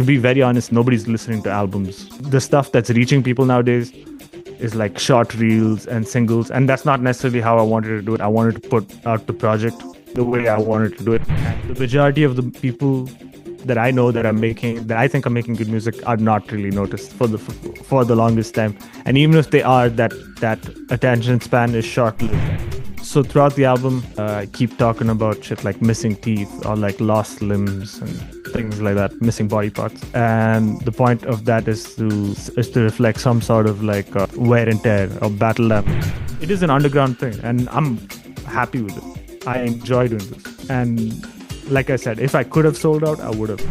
to be very honest, nobody's listening to albums. The stuff that's reaching people nowadays is like short reels and singles, and that's not necessarily how I wanted to do it. I wanted to put out the project the way I wanted to do it. The majority of the people that I know that I think are making good music are not really noticed for the longest time. And even if they are, that attention span is short-lived. So throughout the album, I keep talking about shit like missing teeth or like lost limbs and things like that, missing body parts. And the point of that is to reflect some sort of like wear and tear or battle damage. It is an underground thing, and I'm happy with it. I enjoy doing this. And like I said, if I could have sold out, I would have.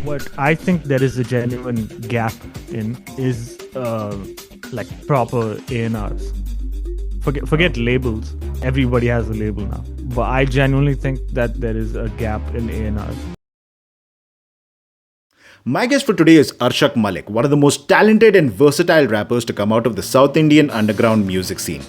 What I think there is a genuine gap in is like proper A&Rs. Forget labels. Everybody has a label now. But I genuinely think that there is a gap in A&Rs. My guest for today is Arshaq Malik, one of the most talented and versatile rappers to come out of the South Indian underground music scene.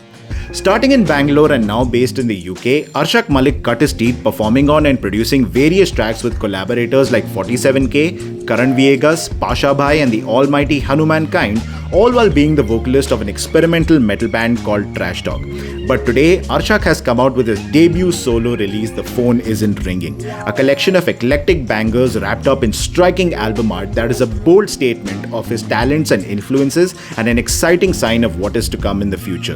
Starting in Bangalore and now based in the UK, Arshaq Malik cut his teeth performing on and producing various tracks with collaborators like 47K, Karan Viegas, Pasha Bhai and the almighty Hanuman Kind, all while being the vocalist of an experimental metal band called Trask Talk. But today, Arshaq has come out with his debut solo release, The Phone Isn't Ringing, a collection of eclectic bangers wrapped up in striking album art that is a bold statement of his talents and influences and an exciting sign of what is to come in the future.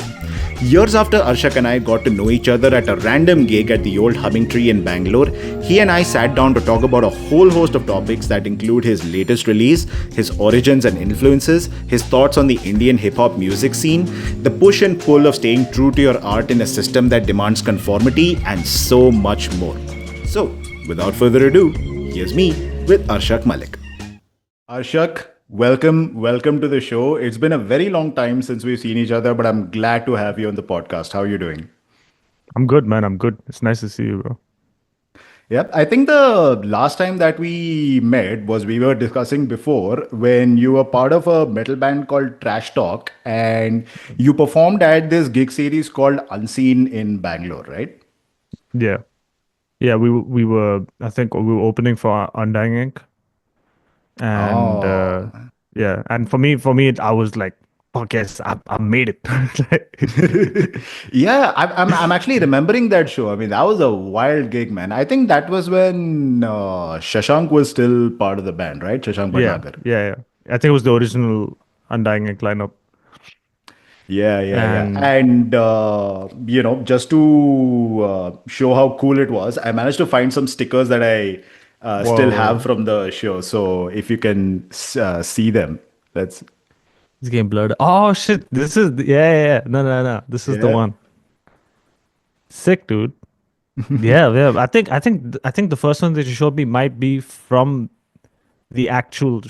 Years after Arshaq and I got to know each other at a random gig at the old Humming Tree in Bangalore, he and I sat down to talk about a whole host of topics that include his latest release, his origins and influences, his thoughts on the Indian hip-hop music scene, the push and pull of staying true to your art in a system that demands conformity, and so much more. So, without further ado, here's me with Arshaq Malik. Arshaq, welcome to the show. It's been a very long time since we've seen each other, but I'm glad to have you on the podcast. How are you doing? I'm good, man. I'm good. It's nice to see you, bro. Yep. I think the last time that we met was we were discussing before when you were part of a metal band called Trask Talk and you performed at this gig series called Unseen in Bangalore, right? Yeah. Yeah, we were, I think we were opening for Undying Ink. And yeah, and for me, I was like, "Fuck yes, I made it." Yeah, I'm actually remembering that show. I mean, that was a wild gig, man. I think that was when Shashank was still part of the band, right? Shashank Yeah, Bhatnagar. yeah. I think it was the original Undying Ink lineup. Yeah. And And, just to show how cool it was, I managed to find some stickers that I still have whoa, from the show. So if you can see them, let's, this game blurred. Oh shit, this is yeah. No. This is the yeah. one. Sick, dude. Yeah. I think the first one that you showed me might be from the actual.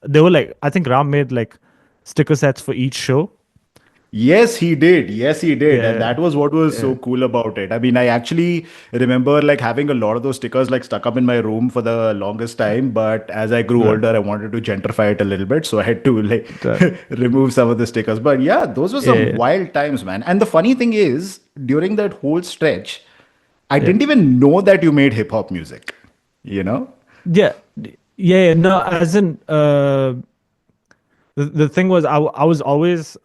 They were like, I think Ram made like sticker sets for each show. Yes, he did. Yes, he did. And Yeah, that was what was so yeah, cool about it. I mean, I actually remember like having a lot of those stickers like stuck up in my room for the longest time. But as I grew yeah. older, I wanted to gentrify it a little bit. So I had to like That- remove some of the stickers. But yeah, those were some yeah, wild times, man. And the funny thing is, during that whole stretch, I yeah. didn't even know that you made hip hop music, you know? Yeah, yeah. No, as in, the thing was, I was always,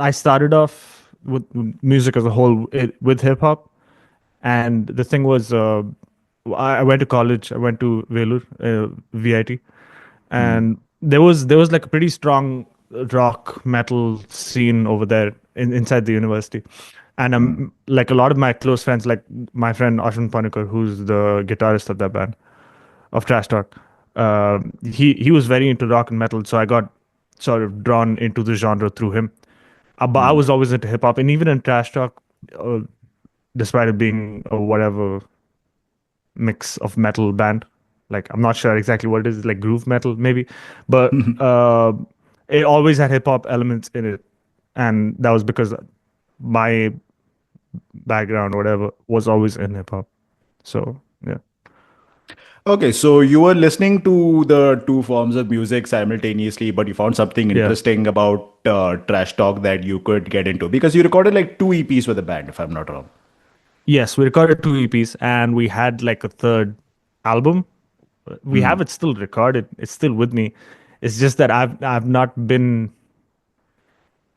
I started off with music as a whole with hip hop, and the thing was, I went to college. I went to Velur, VIT, and there was like a pretty strong rock metal scene over there inside the university. And like a lot of my close friends, like my friend Ashwin Panikar, who's the guitarist of that band, of Trash Talk. He was very into rock and metal, so I got sort of drawn into the genre through him. But I was always into hip hop, and even in Trash Talk, uh, despite it being a whatever mix of metal band, like I'm not sure exactly what it is, like groove metal maybe, but it always had hip hop elements in it, and that was because my background, or whatever, was always in hip hop. So yeah. Okay, so you were listening to the two forms of music simultaneously, but you found something Yeah. interesting about Trash Talk that you could get into because you recorded like two EPs with the band, if I'm not wrong. Yes, we recorded two EPs, and we had like a third album, We have it still recorded. It's still with me. It's just that I've not been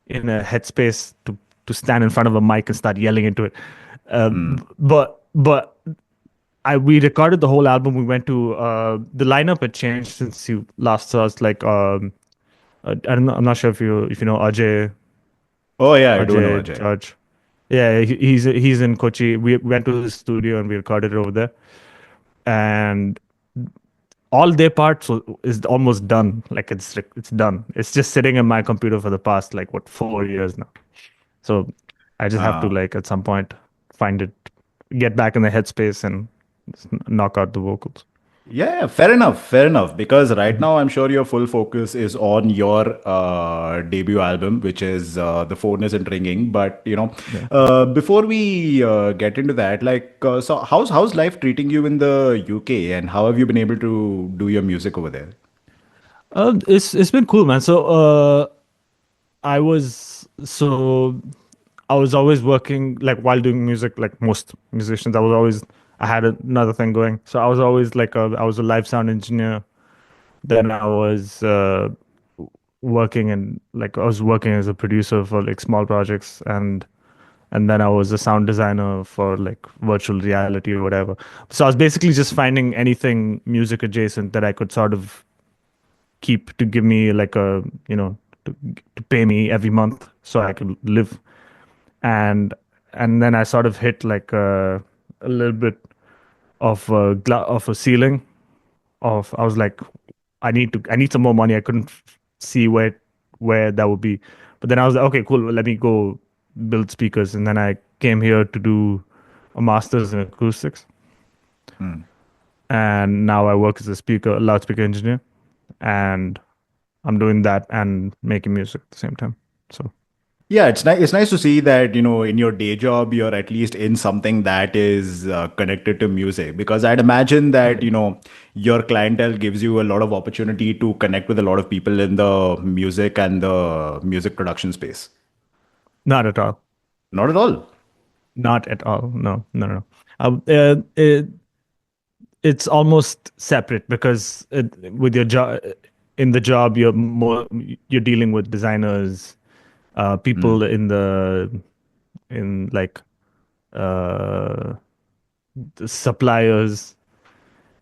in a headspace to stand in front of a mic and start yelling into it. But I we recorded the whole album. We went to the lineup had changed since you last saw us. Like I don't know. I'm not sure if you know Oh yeah, I do know Ajay Ajay. George. Yeah, he's in Kochi. We went to his studio and we recorded it over there. And all their parts is almost done. Like it's done. It's just sitting in my computer for the past like what 4 years now. So I just have to Uh, like at some point find it, get back in the headspace and just knock out the vocals. Yeah, fair enough, fair enough. Because right Mhm. now, I'm sure your full focus is on your debut album, which is "The Phone Isn't Ringing." But Yeah. before we get into that, so how's life treating you in the UK, and how have you been able to do your music over there? It's been cool, man. I was so I was always working like while doing music, like most musicians. I had another thing going. So I was always I was a live sound engineer. Then I was working and like I was working as a producer for like small projects and then I was a sound designer for like virtual reality or whatever. So I was basically just finding anything music adjacent that I could sort of keep to give me like a to, to pay me every month so I could live and then I sort of hit like a little bit of of a ceiling of I was like I need some more money. I couldn't see where that would be, but then I was like, okay, cool. Let me go build speakers, and then I came here to do a master's in acoustics, and now I work as a loudspeaker engineer, and I'm doing that and making music at the same time. So Yeah, it's nice. It's nice to see that in your day job you're at least in something that is connected to music. Because I'd imagine that yeah, your clientele gives you a lot of opportunity to connect with a lot of people in the music and the music production space. not at all. Not at all. Not at all. No, no, no. It's almost separate because with your job in the job you're dealing with designers, people in like uh, the suppliers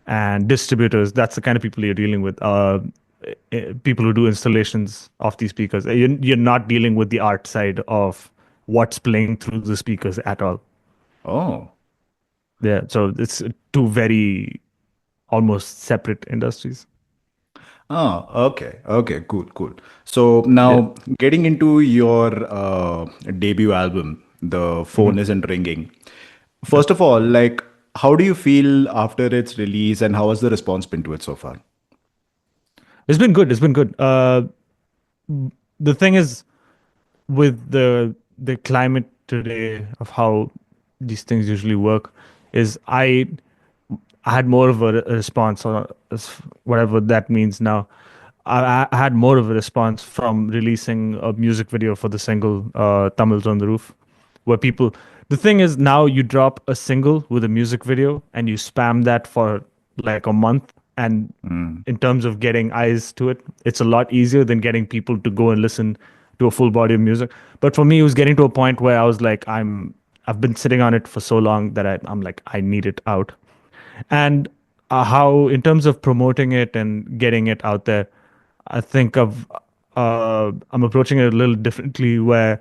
and distributors. That's the kind of people you're dealing with. People who do installations of these speakers. You're not dealing with the art side of what's playing through the speakers at all. Oh. Yeah, so it's two very almost separate industries. Oh, okay. Okay, cool, cool. So Yeah. now getting into your debut album, The Mhm. Phone Isn't Ringing. Yeah. First of all, how do you feel after its release and how has the response been to it so far? It's been good. It's been good. The thing is, with the climate today of how these things usually work, is I had more of a response, or whatever that means now. I had more of a response from releasing a music video for the single Tamils on the Roof, where people. The thing is, now you drop a single with a music video and you spam that for like a month. And in terms of getting eyes to it, it's a lot easier than getting people to go and listen to a full body of music. But for me, it was getting to a point where I was like, I've been sitting on it for so long that I'm like, I need it out and how in terms of promoting it and getting it out there, I think I'm approaching it a little differently where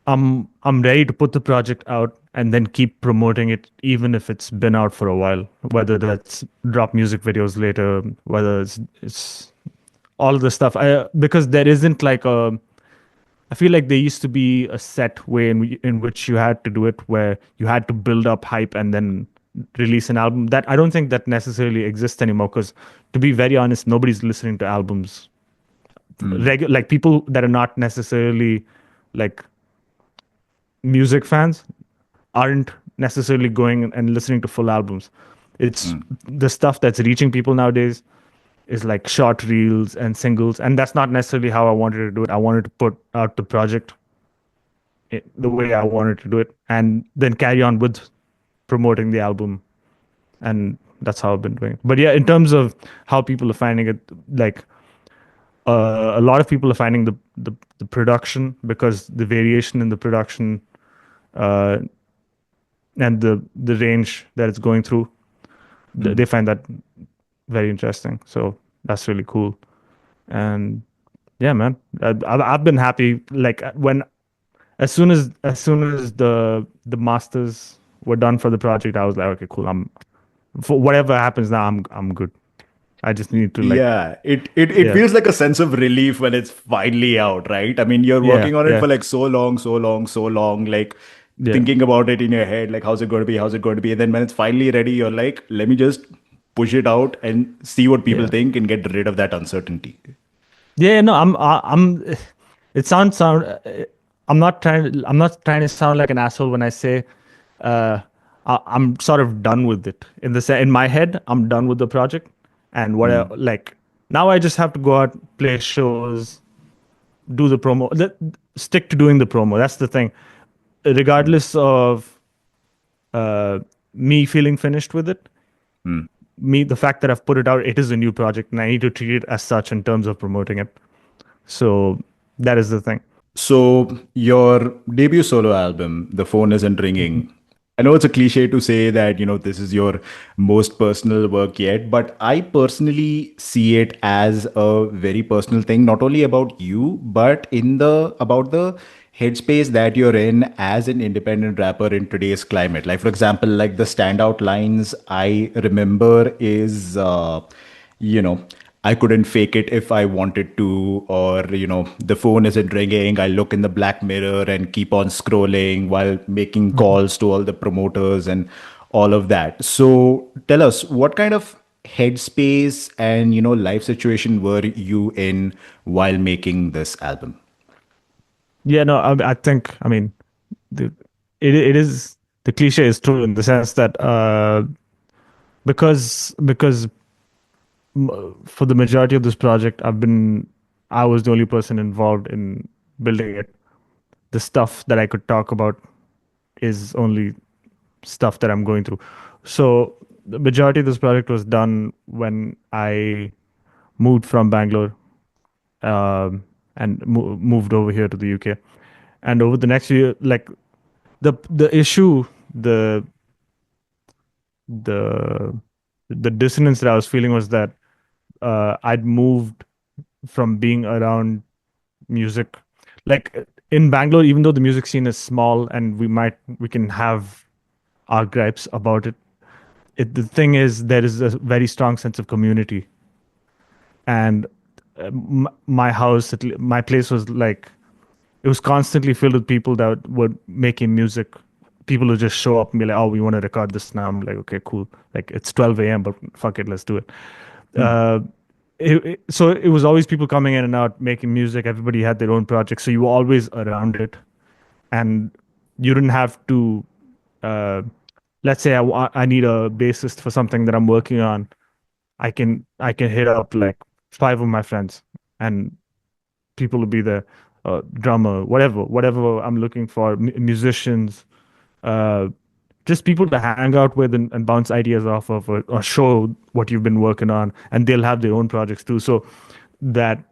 I'm ready to put the project out and then keep promoting it even if it's been out for a while, whether that's drop music videos later, whether it's all the stuff because there isn't like a I feel like there used to be a set way in which you had to do it, where you had to build up hype and then release an album. That I don't think that necessarily exists anymore. Because to be very honest, nobody's listening to albums. Like people that are not necessarily like music fans aren't necessarily going and listening to full albums. It's the stuff that's reaching people nowadays is like short reels and singles, and that's not necessarily how I wanted to do it. I wanted to put out the project the way I wanted to do it, and then carry on with promoting the album. And that's how I've been doing it. But yeah, in terms of how people are finding it, like a lot of people are finding the production, because the variation in the production uh, and the range that it's going through, they find that very interesting. So that's really cool. And yeah, man, I've been happy. Like when as soon as the masters were done for the project, I was like, okay, cool. I'm for whatever happens now, I'm good. I just need to like, Yeah, it yeah, feels like a sense of relief when it's finally out, right? I mean, you're yeah, working on it yeah, for like so long, so long, so long, like yeah, thinking about it in your head, like how's it going to be, how's it going to be, and then when it's finally ready, you're like, let me just push it out and see what people yeah, think and get rid of that uncertainty. yeah. No, I'm. It sound. I'm not trying to sound like an asshole when I say, uh, I'm sort of done with it. In my head, I'm done with the project, and like now I just have to go out, play shows, do the promo, stick to doing the promo. That's the thing. Regardless of me feeling finished with it, the fact that I've put it out, it is a new project, and I need to treat it as such in terms of promoting it. So that is the thing. So, your debut solo album, The Phone Isn't Mhm. Ringing. I know it's a cliche to say that, this is your most personal work yet, but I personally see it as a very personal thing, not only about you, but about the headspace that you're in as an independent rapper in today's climate. Like, for example, like the standout lines I remember is, you know, I couldn't fake it if I wanted to, or, the phone isn't ringing. I look in the black mirror and keep on scrolling while making Mhm. calls to all the promoters and all of that. So tell us, what kind of headspace and, life situation were you in while making this album? Yeah, no, I think, I mean, the, it is, the cliche is true in the sense that because for the majority of this project, I was the only person involved in building it. The stuff that I could talk about is only stuff that I'm going through. So the majority of this project was done when I moved from Bangalore, and moved over here to the UK. And over the next year, like the issue, the the dissonance that I was feeling was that I'd moved from being around music, like in Bangalore, even though the music scene is small and we can have our gripes about it. The thing is, there is a very strong sense of community, and my house, my place was like, it was constantly filled with people that were making music. People would just show up and be like, "Oh, we want to record this now." I'm like, "Okay, cool." Like it's 12 a.m., but fuck it, let's do it. Uh, so it was always people coming in and out making music. Everybody had their own projects, so you were always around it, and you didn't have to. Uh, let's say I need a bassist for something that I'm working on. I can hit up like five of my friends, and people will be there, drummer, whatever I'm looking for, musicians, uh, just people to hang out with and bounce ideas off of, or show what you've been working on, and they'll have their own projects too. So that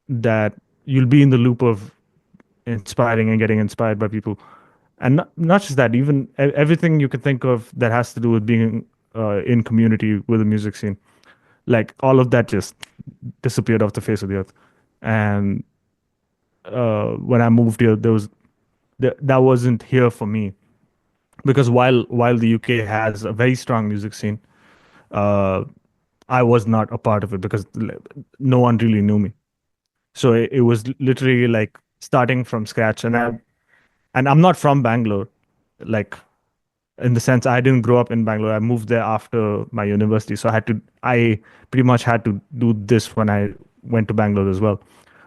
that you'll be in the loop of inspiring and getting inspired by people, and not just that, even everything you can think of that has to do with being in community with the music scene, like all of that just disappeared off the face of the earth. And when I moved here, that wasn't here for me, because while the UK has a very strong music scene, uh, I was not a part of it because no one really knew me. So it was literally like starting from scratch, and I'm not from Bangalore, like in the sense I didn't grow up in Bangalore. I moved there after my university, so I pretty much had to do this when I went to Bangalore as well.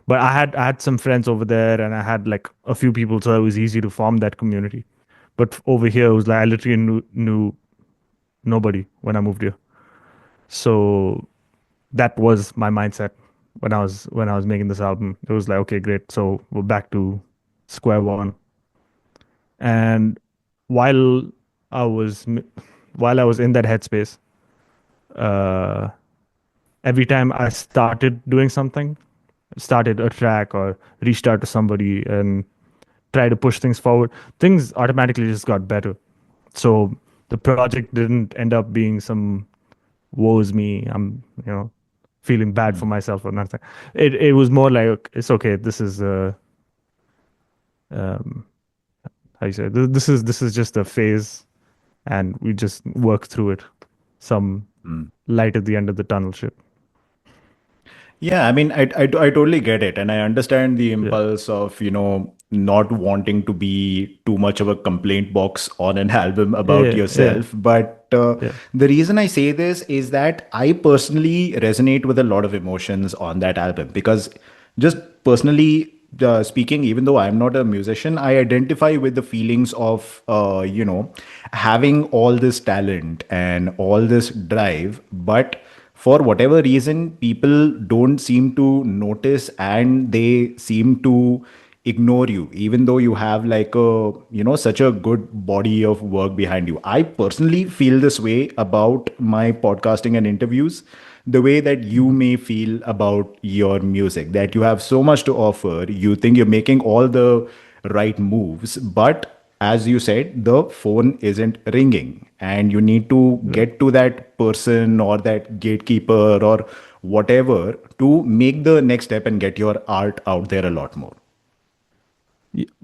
But I had some friends over there, and I had like a few people, so it was easy to form that community. But over here, it was like I literally knew nobody when I moved here. So that was my mindset when I was making this album. It was like, okay, great. So we're back to square one. And while I was while I was in that headspace, uh, every time I started doing something, started a track or reached out to somebody and try to push things forward, things automatically just got better. So the project didn't end up being some woe's me. I'm, feeling bad for myself or nothing. It was more like it's okay. This is um, how you say this is just a phase, and we just work through it. Some light at the end of the tunnel shit. Yeah, I mean, I totally get it. And I understand the Yeah, impulse of, not wanting to be too much of a complaint box on an album about yeah, yeah, yourself. But yeah, the reason I say this is that I personally resonate with a lot of emotions on that album because just personally speaking, even though I'm not a musician, I identify with the feelings of, having all this talent and all this drive, but for whatever reason people don't seem to notice and they seem to ignore you even though you have like a such a good body of work behind you. I personally feel this way about my podcasting and interviews, the way that you mhm, may feel about your music, that you have so much to offer, you think you're making all the right moves, but as you said, the phone isn't ringing and you need to yeah. get to that person or that gatekeeper or whatever to make the next step and get your art out there a lot more.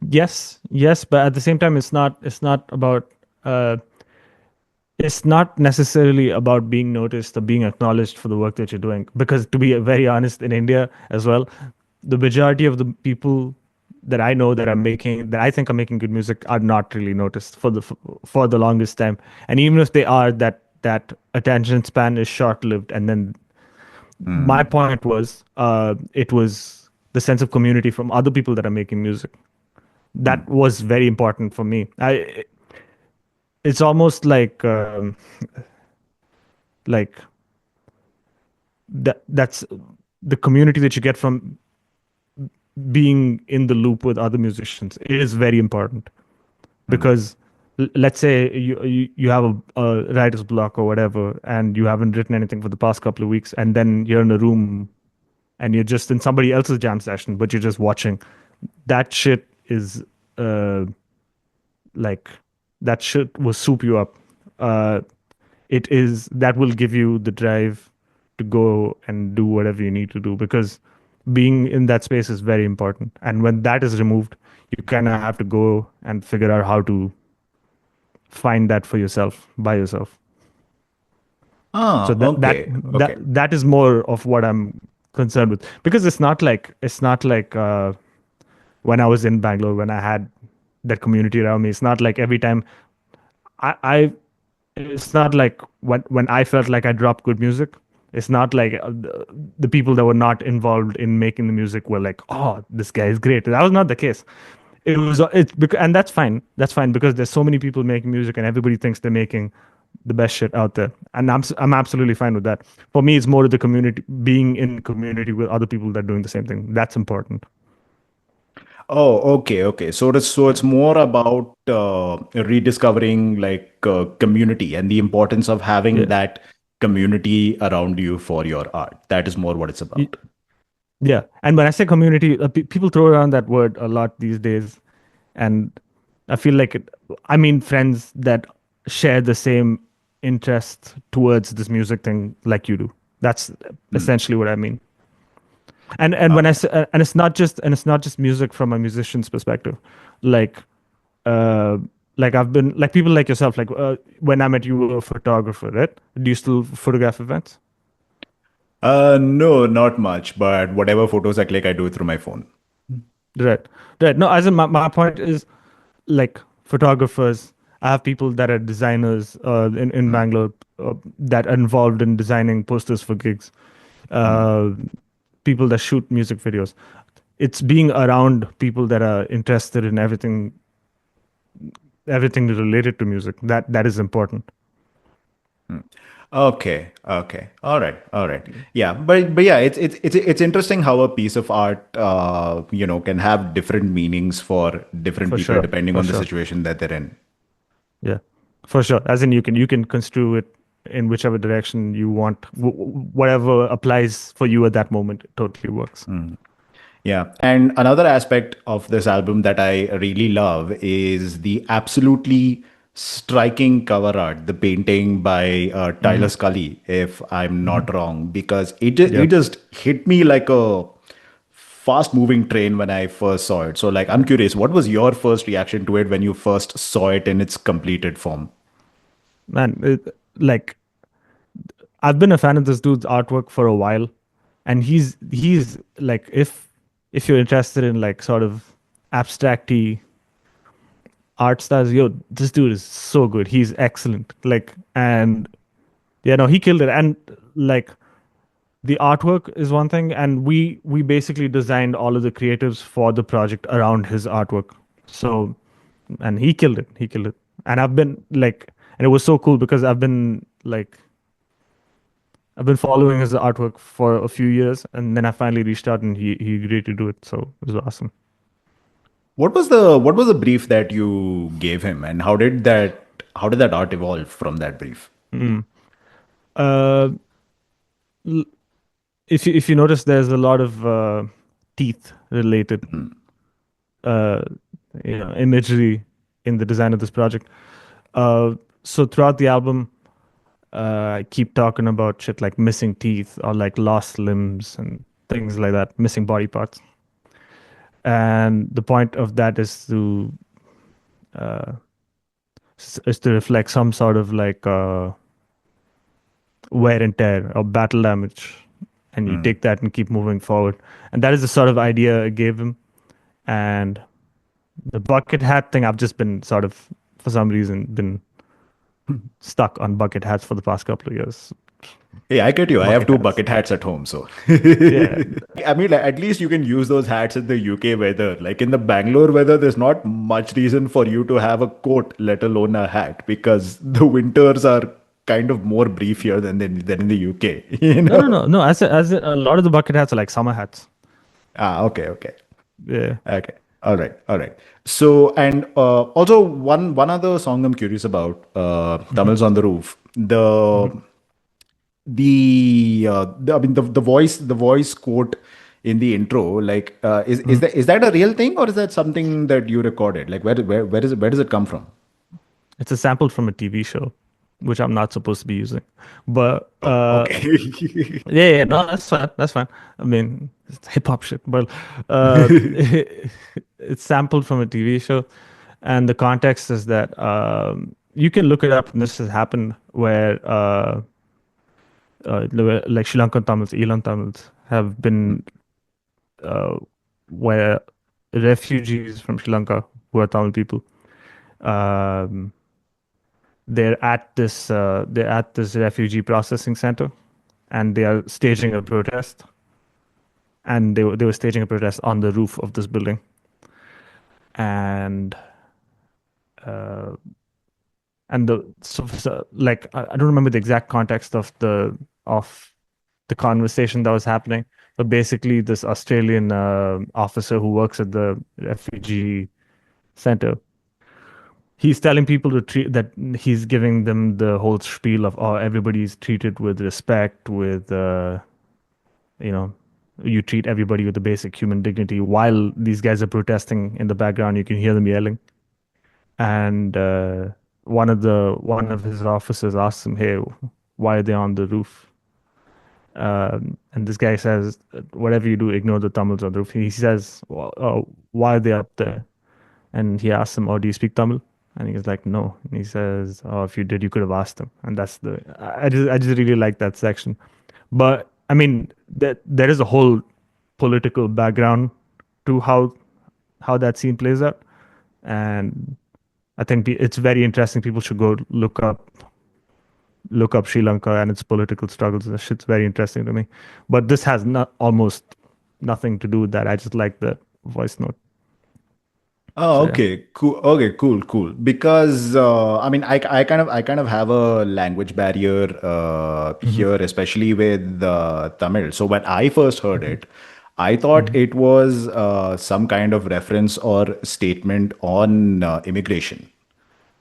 Yes, yes, but at the same time, it's not about uh, it's not necessarily about being noticed or being acknowledged for the work that you're doing. Because to be very honest, in India as well, the majority of the people that I know that I think are making good music are not really noticed for the longest time. And even if they are, that attention span is short lived. And then my point was, it was the sense of community from other people that are making music. That was very important for me. It's almost like that's the community that you get from being in the loop with other musicians. It is very important because let's say you have a writer's block or whatever, and you haven't written anything for the past couple of weeks, and then you're in a room and you're just in somebody else's jam session, but you're just watching. That shit is uh like that shit will soup you up. Uh, it is that will give you the drive to go and do whatever you need to do, because being in that space is very important. And when that is removed, you kind of have to go and figure out how to find that for yourself by yourself. So Ah, okay, okay. that is more of what I'm concerned with, because it's not like when I was in Bangalore, when I had that community around me. It's not like every time I it's not like when I felt like I dropped good music. It's not like the people that were not involved in making the music were like, "Oh, this guy is great." That was not the case. It's because, and that's fine. That's fine, because there's so many people making music, and everybody thinks they're making the best shit out there, and I'm absolutely fine with that. For me, it's more of the community, being in community with other people that are doing the same thing. That's important. Oh, okay, okay. So it's Yeah, more about rediscovering like community and the importance of having yeah. that community around you for your art. That is more what it's Y- about. Yeah, and when I say community, people throw around that word a lot these days, and I feel like I mean friends that share the same interest towards this music thing like you do. That's Hmm. essentially what I mean. And when I Okay. say, and it's not just music from a musician's perspective, like uh like I've been like people like yourself, like when I met you were a photographer, right? Do you still photograph events? No, not much, but whatever photos I click, I do it through my phone. Right, right. No, as in my point is, like, photographers. I have people that are designers in Hmm. Bangalore, that are involved in designing posters for gigs. Hmm. Uh, People that shoot music videos. It's being around people that are interested in everything related to music. That is important. Okay, okay. All right, all right. Yeah, but yeah, it's interesting how a piece of art can have different meanings for different For people sure, depending for on the sure. situation that they're in. Yeah, for sure. As in, you can construe it. in whichever direction you want. Whatever applies for you at that moment, it totally works. Yeah. And another aspect of this album that I really love is the absolutely striking cover art, the painting by Tyler Hmm. Scully, if I'm Hmm. not wrong, because Yeah. it just hit me like a fast moving train when I first saw it. So, like, I'm curious, what was your first reaction to it when you first saw it in its completed form? Man, like I've been a fan of this dude's artwork for a while, and he's like if you're interested in like sort of abstracty art styles, yo, this dude is so good. He's excellent. Like, and yeah, no, he killed it. And like the artwork is one thing, and we basically designed all of the creatives for the project around his artwork. So, and he killed it. He killed it. And I've been like, and it was so cool because I've been following his artwork for a few years, and then I finally reached out, and he agreed to do it. So it was awesome. What was the brief that you gave him, and how did that art evolve from that brief? Mm. Uh, l- if you notice, there's a lot of teeth related, uh, imagery in the design of this project. So throughout the album, I keep talking about shit like missing teeth or like lost limbs and things like that, missing body parts. And the point of that uh, is to reflect some sort of like wear and tear or battle damage, and you take that and keep moving forward. And that is the sort of idea I gave him. And the bucket hat thing, I've just been sort of, for some reason, been stuck on bucket hats for the past couple of years. Hey, I get you. I have Bucket two hats. bucket hats at home, so Yeah. I mean, like, at least you can use those hats in the UK weather. Like in the Bangalore weather, there's not much reason for you to have a coat, let alone a hat, because the winters are kind of more brief here than in the UK. You No, no, know? no, no. A lot of the bucket hats are like summer hats. Ah, okay, okay. Yeah. Okay. All right. All right. So, and also one other song I'm curious about, Hmm. Tamils on the Roof. Hmm. I mean the voice quote in the intro, like, Hmm. is that a real thing, or is that something that you recorded? Like, where does it come from? It's a sample from a TV show, which I'm not supposed to be using. But Oh, okay. yeah, yeah, no, that's fine. That's fine. I mean, it's hip hop shit, but it's sampled from a TV show, and the context is that you can look it up, and this has happened where like Sri Lankan Tamils, Elan Tamils have been uh, where refugees from Sri Lanka who are Tamil people, um, they're at this refugee processing center, and they are staging a protest, and they were staging a protest on the roof of this building, and uh, like I don't remember the exact context of the conversation that was happening, but basically this Australian officer who works at the refugee center, he's telling people to treat that he's giving them the whole spiel of, oh, everybody's treated with respect, with you know you treat everybody with the basic human dignity. While these guys are protesting in the background, you can hear them yelling. And one of his officers asks him, hey, why are they on the roof? And this guy says, whatever you do, ignore the Tamils on the roof. He says, well, why are they up there? And he asks him, oh, do you speak Tamil? And he's like, no. And he says, oh, if you did, you could have asked them. And that's I just really like that section. But I mean, there is a whole political background to how that scene plays out. And I think it's very interesting. People should go look up Sri Lanka and its political struggles. That shit's very interesting to me. But this has not almost nothing to do with that. I just like the voice note. Oh, So yeah. okay, cool. Okay, cool, cool. Because I mean, I kind of have a language barrier Hmm. here, especially with Tamil. So when I first heard Hmm. it, I thought Hmm. it was some kind of reference or statement on immigration.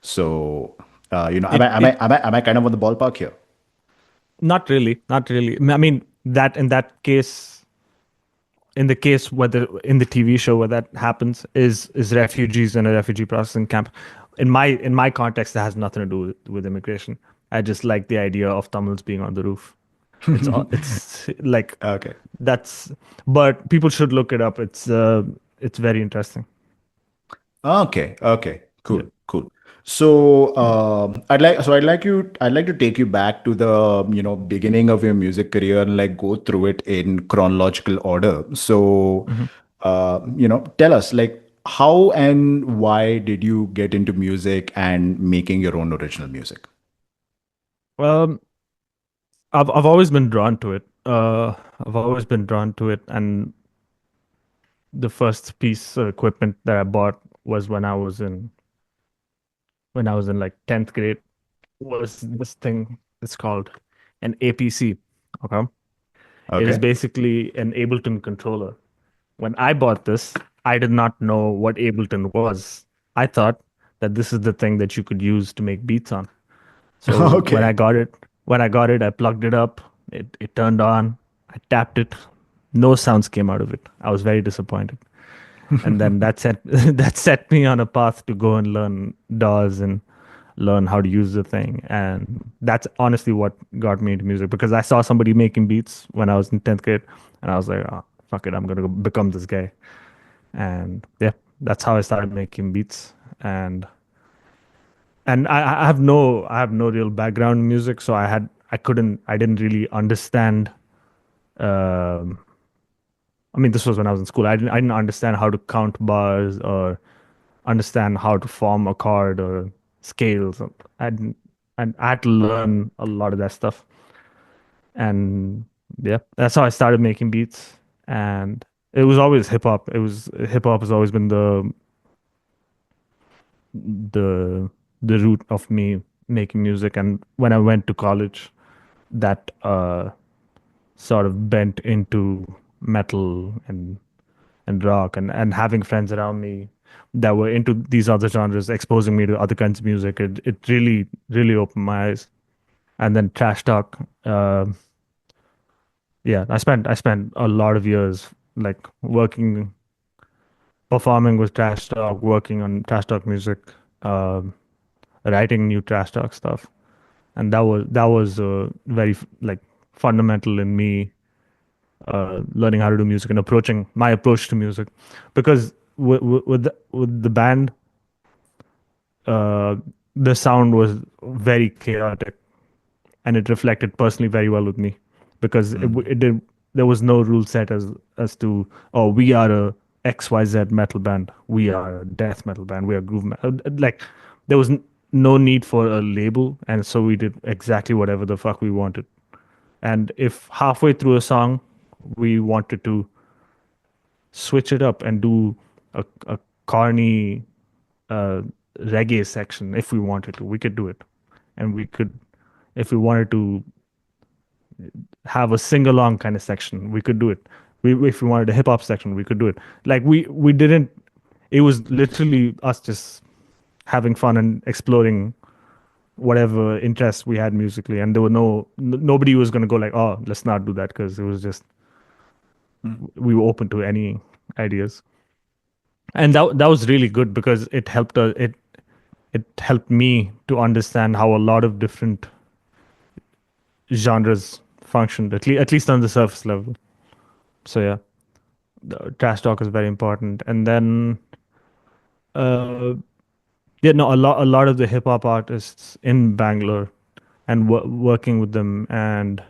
So, am It I it kind of on the ballpark here? Not really, not really. I mean, that in that case, in the case whether in the TV show where that happens is refugees in a refugee processing camp. In my context, that has nothing to do with immigration. I just like the idea of Tamils being on the roof. It's like Okay. that's, but people should look it up. It's very interesting. Okay, okay, Yeah. cool, cool. So, I'd like to take you back to the, beginning of your music career and like go through it in chronological order. So, Mhm. tell us like how and why did you get into music and making your own original music? Um, I've always been drawn to it. I've always been drawn to it, and the first piece of equipment that I bought was when I was in like 10th grade. Was this thing? It's called an APC. Okay, it is Okay. basically an Ableton controller. When I bought this, I did not know what Ableton was. I thought that this is the thing that you could use to make beats on. So Okay. when I got it, I plugged it up. It turned on. I tapped it. No sounds came out of it. I was very disappointed. And then that set that set me on a path to go and learn DAWs and learn how to use the thing. And that's honestly what got me into music because I saw somebody making beats when I was in 10th grade, and I was like, oh, fuck it, I'm gonna go become this guy. And yeah, that's how I started making beats. And I have no real background in music, so I didn't really understand. Um, I mean, this was when I was in school. I didn't understand how to count bars or understand how to form a chord or scales. I didn't, and I had to learn a lot of that stuff. And yeah, that's how I started making beats. And it was always hip hop. Hip hop has always been the the root of me making music. And when I went to college, that sort of bent into metal and rock, and having friends around me that were into these other genres, exposing me to other kinds of music. It really opened my eyes. And then Trash Talk. Yeah, I spent a lot of years like working, performing with Trash Talk, working on Trash Talk music, um, writing new Trash Talk stuff, and that was very like fundamental in me learning how to do music and approaching my approach to music, because with the band, uh, the sound was very chaotic, and it reflected personally very well with me because it did. There was no rule set as to, oh, we are a XYZ metal band, we are a death metal band, we are groove metal. Like there was no need for a label, and so we did exactly whatever the fuck we wanted. And if halfway through a song we wanted to switch it up and do a corny uh, reggae section, if we wanted to, we could do it. And we could, if we wanted to have a sing along kind of section, we could do it. If we wanted a hip hop section, we could do it. Like we didn't. It was literally us just having fun and exploring whatever interests we had musically, and there were nobody was gonna go like, oh, let's not do that, because it was just we were open to any ideas. And that was really good because it helped me to understand how a lot of different genres functioned, at least on the surface level. So yeah, the trash talk is very important. And then uh yeah, no, a lot of the hip hop artists in Bangalore, and working with them, and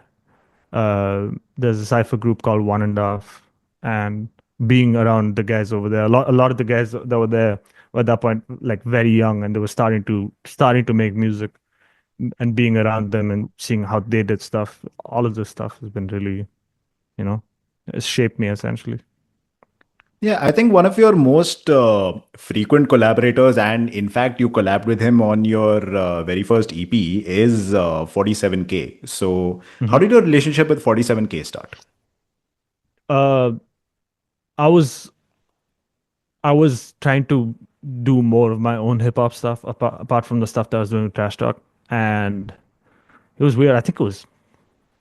there's a cipher group called One and a Half, and being around the guys over there, a lot of the guys that were there were at that point like very young, and they were starting to make music, and being around them and seeing how they did stuff. All of this stuff has been really, you know, it's shaped me essentially. Yeah, I think one of your most frequent collaborators, and in fact, you collabed with him on your very first EP, is 47K. So, how Hmm. did your relationship with 47K start? Uh, I was I was trying to do more of my own hip hop stuff apart from the stuff that I was doing with Trash Talk, and it was weird. I think it was.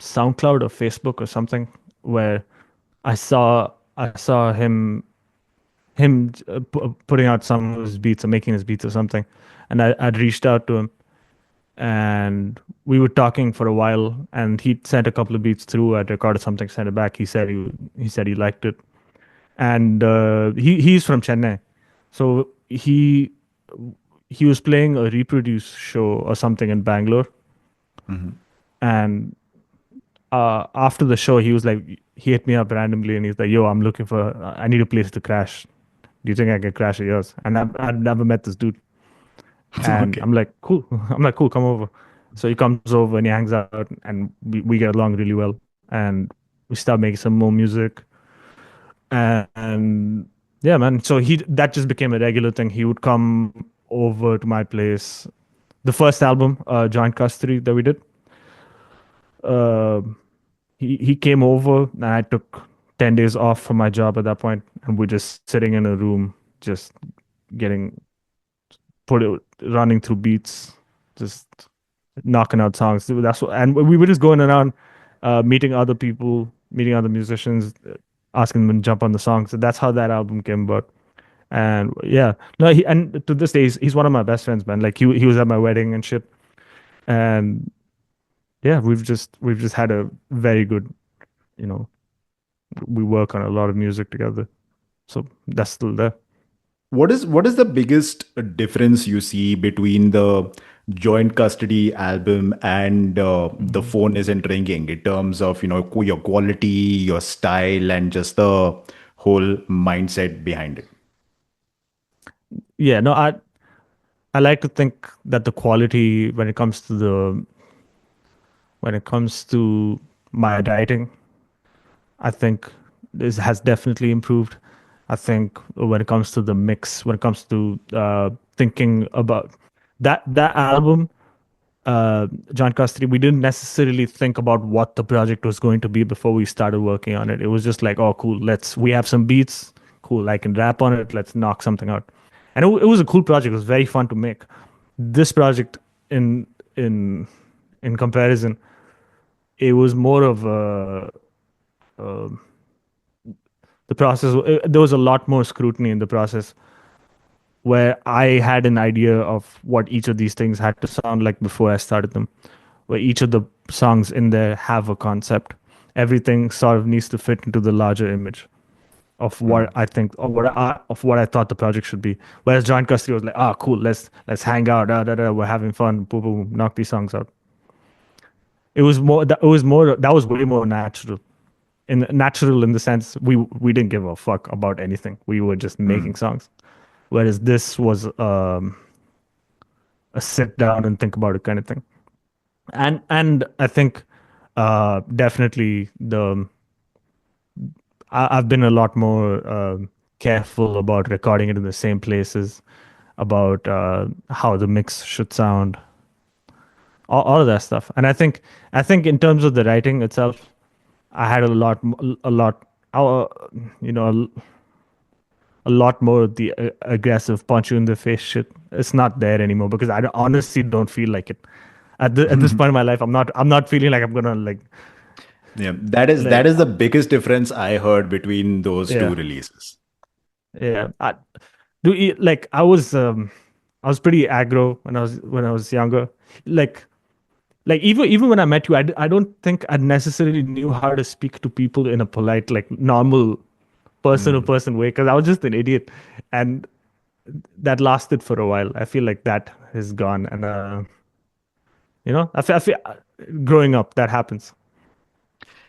SoundCloud or Facebook or something, where I saw him putting out some of his beats or making his beats or something, and I'd reached out to him, and we were talking for a while, and he sent a couple of beats through. I'd recorded something, sent it back. He said he liked it, and he's from Chennai, so he was playing a reproduce show or something in Bangalore, and after the show, he hit me up randomly, and he's like, "Yo, I need a place to crash. Do you think I can crash at yours?" And I've never met this dude, and Okay. I'm like, "Cool." I'm like, "Cool, come over." So he comes over and he hangs out, and we get along really well, and we start making some more music, and yeah, man. So he that just became a regular thing. He would come over to my place. The first album, Joint Custody, that we did, uh, he came over, and I took 10 days off from my job at that point, and we're just sitting in a room, just getting put it, running through beats, just knocking out songs. That's what, and we were just going around, meeting other people, meeting other musicians, asking them to jump on the songs. So that's how that album came about. And yeah, no, and to this day, he's one of my best friends, man. Like he was at my wedding and shit. And yeah, we've just had a very good, you know, we work on a lot of music together. So that's still there. What is the biggest difference you see between the joint custody album and the Mhm. phone isn't ringing in terms of your quality, your style, and just the whole mindset behind it? Yeah, no, I like to think that the quality when it comes to my writing, I think this has definitely improved. I think when it comes to the mix, when it comes to thinking about that album, John Custody, we didn't necessarily think about what the project was going to be before we started working on it. It was just like, oh, cool, we have some beats, cool, I can rap on it, let's knock something out. And it was a cool project. It was very fun to make. This project, in in in comparison, it was more of uh, the process. There was a lot more scrutiny in the process, where I had an idea of what each of these things had to sound like before I started them, where each of the songs in there have a concept. Everything sort of needs to fit into the larger image of what I think, or what I thought the project should be. Whereas John Custody was like, "Ah, cool, let's hang out, we're having fun, boom, boom, boom, knock these songs out." That was way more natural. Natural in the sense we didn't give a fuck about anything. We were just making songs. Whereas this was a sit down and think about it kind of thing. And I think definitely I've been a lot more careful about recording it in the same places, about how the mix should sound, all of that stuff. And I think in terms of the writing itself, I had uh, you know, a lot more of the aggressive punch you in the face shit. It's not there anymore because honestly don't feel like it. At this point in my life, I'm not feeling like I'm gonna Yeah, that is the biggest difference I heard between those two yeah, releases. yeah. I was pretty aggro when I was younger. Like even when I met you, I don't think I necessarily knew how to speak to people in a polite, like normal person to person way, because I was just an idiot, and that lasted for a while. I feel like that is gone, and I feel growing up that happens.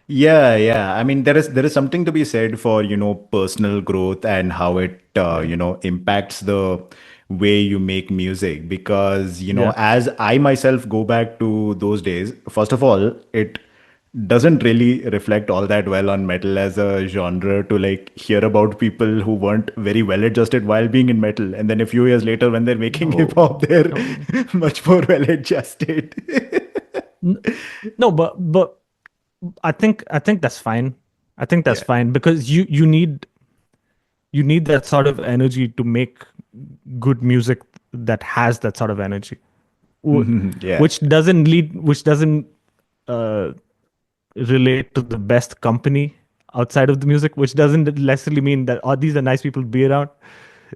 Yeah, yeah. I mean, there is something to be said for, personal growth and how it, Yeah, impacts the way you make music. Because, yeah. as I myself go back to those days, first of all, it doesn't really reflect all that well on metal as a genre to like hear about people who weren't very well adjusted while being in metal. And then a few years later, when they're making hip No, hop, they're no, much more well adjusted. N- no, but I think that's fine. I think that's Yeah. fine because you need that sort of energy to make good music that has that sort of energy, Wh- Yeah. which doesn't uh relate to the best company outside of the music, which doesn't necessarily mean that these are nice people to be around.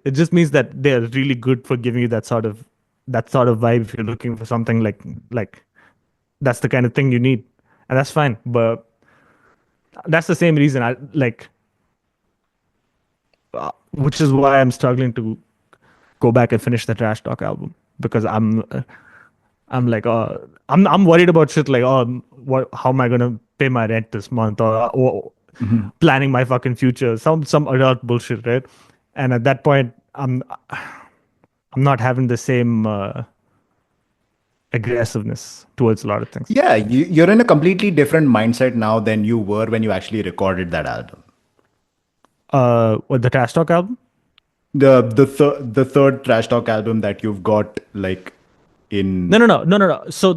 It just means that they're really good for giving you that sort of vibe if you're looking for something like that's the kind of thing you need, and that's fine. But that's the same reason I like, which is why I'm struggling to go back and finish the Trash Talk album because I'm like, I'm worried about shit like, how am I gonna pay my rent this month, or Mhm. planning my fucking future, some adult bullshit, right? And at that point, I'm not having the same aggressiveness towards a lot of things. Yeah, you're in a completely different mindset now than you were when you actually recorded that album. With the Trash Talk album. The third Trash Talk album that you've got like No, in. no, no, no, no, no. So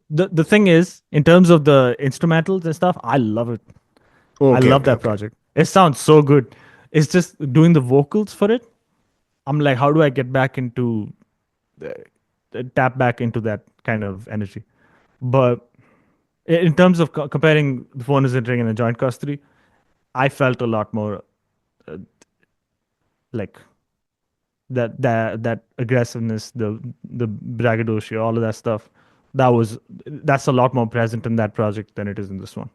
the thing is, in terms of the instrumentals and stuff, I love it. I Okay, love okay, that okay. project. It sounds so good. It's just doing the vocals for it. I'm like, how do I get back into tap back into that kind of energy? But in terms of comparing the phone is entering and the joint custody, I felt a lot more uh, like that aggressiveness, the braggadocio, all of that stuff. That's a lot more present in that project than it is in this one.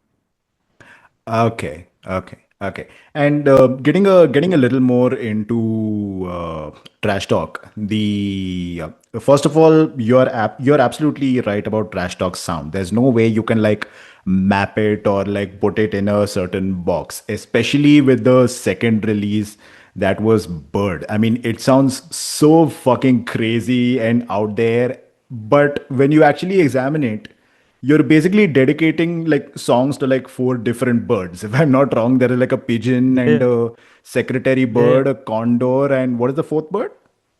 Okay, okay, okay. And getting a little more into trash talk. The First of all, you're absolutely right about trash talk sound. There's no way you can like map it or like put it in a certain box, especially with the second release that was Burd. I mean, it sounds so fucking crazy and out there, but when you actually examine it, you're basically dedicating like songs to like four different birds. If I'm not wrong, there is like a pigeon and Yeah, a secretary yeah, bird, a condor, and what is the fourth bird?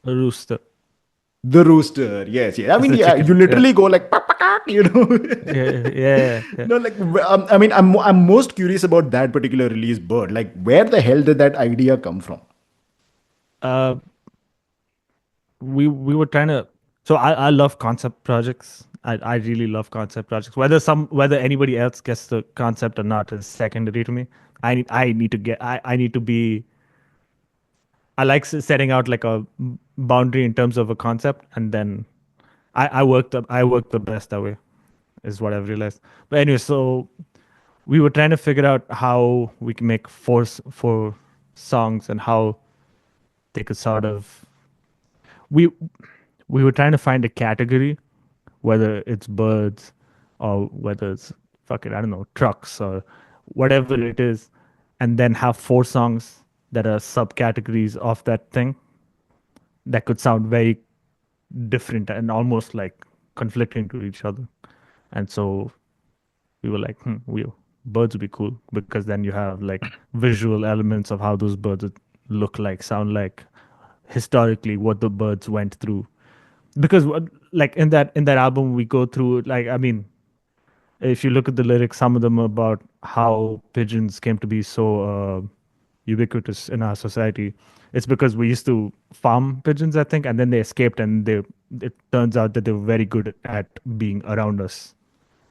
a rooster. The rooster. Yes, yeah. I It's mean, a yeah, chicken. you Yeah, literally go like, "Pak, pak, pak," you know. yeah, yeah, yeah. No, like, I mean, I'm most curious about that particular release bird. Like, where the hell did that idea come from? Uh, we were trying to. So I love concept projects. I really love concept projects. Whether anybody else gets the concept or not is secondary to me. I need to be. I like setting out like a boundary in terms of a concept, and then I work the best that way, is what I've realized. But anyway, so we were trying to figure out how we can make four songs and how they could sort of we we were trying to find a category, whether it's birds or whether it's fucking, I don't know, trucks or whatever it is, and then have four songs that are subcategories of that thing that could sound very different and almost like conflicting to each other. And so we were like, birds would be cool because then you have like visual elements of how those birds would look like, sound like, historically what the birds went through. Because like in that album we go through, like, I mean, if you look at the lyrics, some of them are about how pigeons came to be so ubiquitous in our society. It's because we used to farm pigeons, I think, and then they escaped, and it turns out that they were very good at being around us,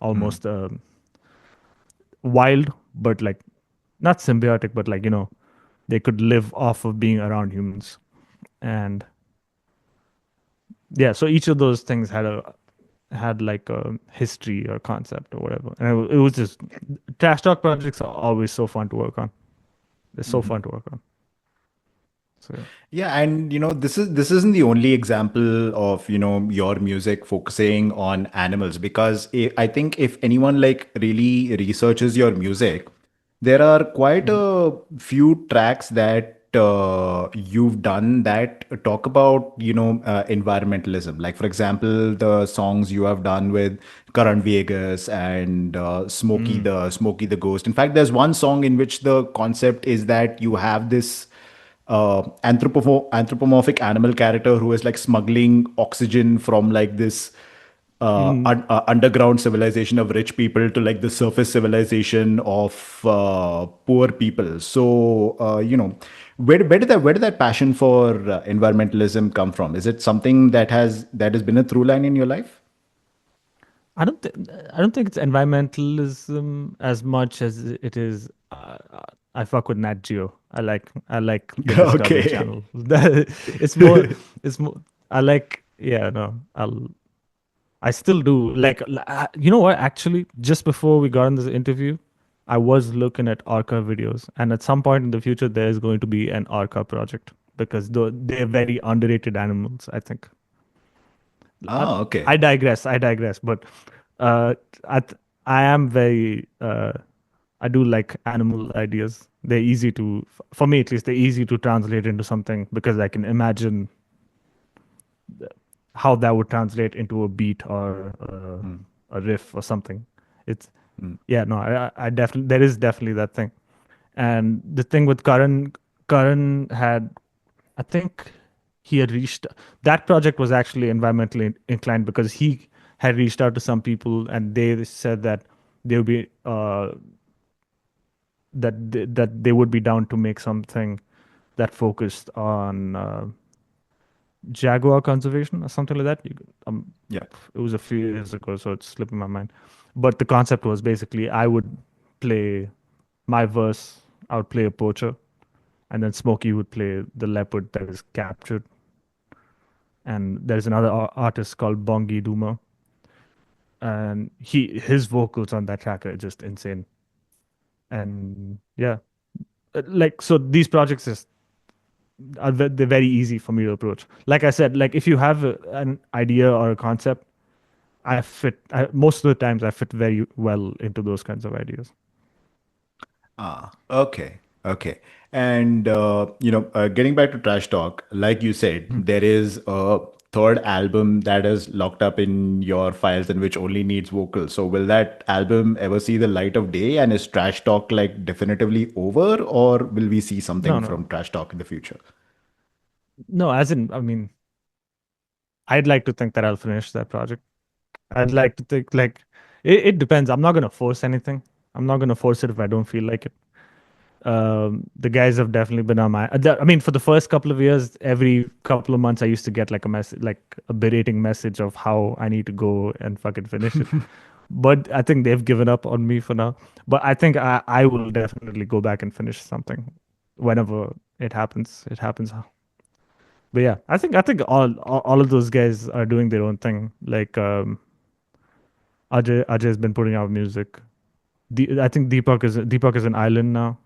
almost wild, but like not symbiotic, but like, they could live off of being around humans. And yeah, so each of those things had like a history or concept or whatever. And it was just trash talk projects are always so fun to work on. They're so fun to work on. So yeah. Yeah, and this isn't the only example of your music focusing on animals, because I think if anyone like really researches your music, there are quite Mhm. a few tracks that you've done that talk about environmentalism. Like for example, the songs you have done with Karan Vegas and Mm. Smokey the Ghost. In fact, there's one song in which the concept is that you have this anthropomorphic animal character who is like smuggling oxygen from like this Mm. underground civilization of rich people to like the surface civilization of poor people. So where did that passion for environmentalism come from? Is it something that has been a through line in your life? I don't think it's environmentalism as much as it is. I fuck with Nat Geo. I like the Discovery Okay. Channel. It's more it's more. I like yeah no. I still do you know what? Actually, just before we got in this interview, I was looking at Orca videos, and at some point in the future, there is going to be an Orca project because they're very underrated animals. I think. I, Ah, okay. I digress. I digress. But uh, I am very I do like animal ideas. They're easy to, for me at least, they're easy to translate into something because I can imagine how that would translate into a beat or Mm, a riff or something. It's mm. yeah, no, I definitely there is definitely that thing. And the thing with Karan had, I think he had reached that project was actually environmentally inclined because he had reached out to some people and they said that they would be that they would be down to make something that focused on jaguar conservation or something like that. Yeah. It was a few years ago, so it's slipping my mind. But the concept was basically I would play my verse, I would play a poacher, and then Smokey would play the leopard that is captured. And there's another artist called Bongi Duma, and his vocals on that track are just insane. And yeah, like so these projects they're very easy for me to approach. Like I said, like if you have an idea or a concept, most of the times I fit very well into those kinds of ideas. Ah, okay, okay. And getting back to Trash Talk, like you said, Mm. there is a third album that is locked up in your files and which only needs vocals. So will that album ever see the light of day? And is Trash Talk like definitively over, or will we see No, something no, from Trash Talk in the future? no. As in, I mean, I'd like to think that I'll finish that project. I'd like to think like it depends. I'm not gonna force anything. I'm not gonna force it if I don't feel like it. The guys have definitely been on my. I mean, for the first couple of years, every couple of months, I used to get like a message, like a berating message of how I need to go and fucking finish it. But I think they've given up on me for now. But I think I will definitely go back and finish something whenever it happens. It happens. But yeah, I think all of those guys are doing their own thing. Like Ajay has been putting out music. I think Deepak is an island now,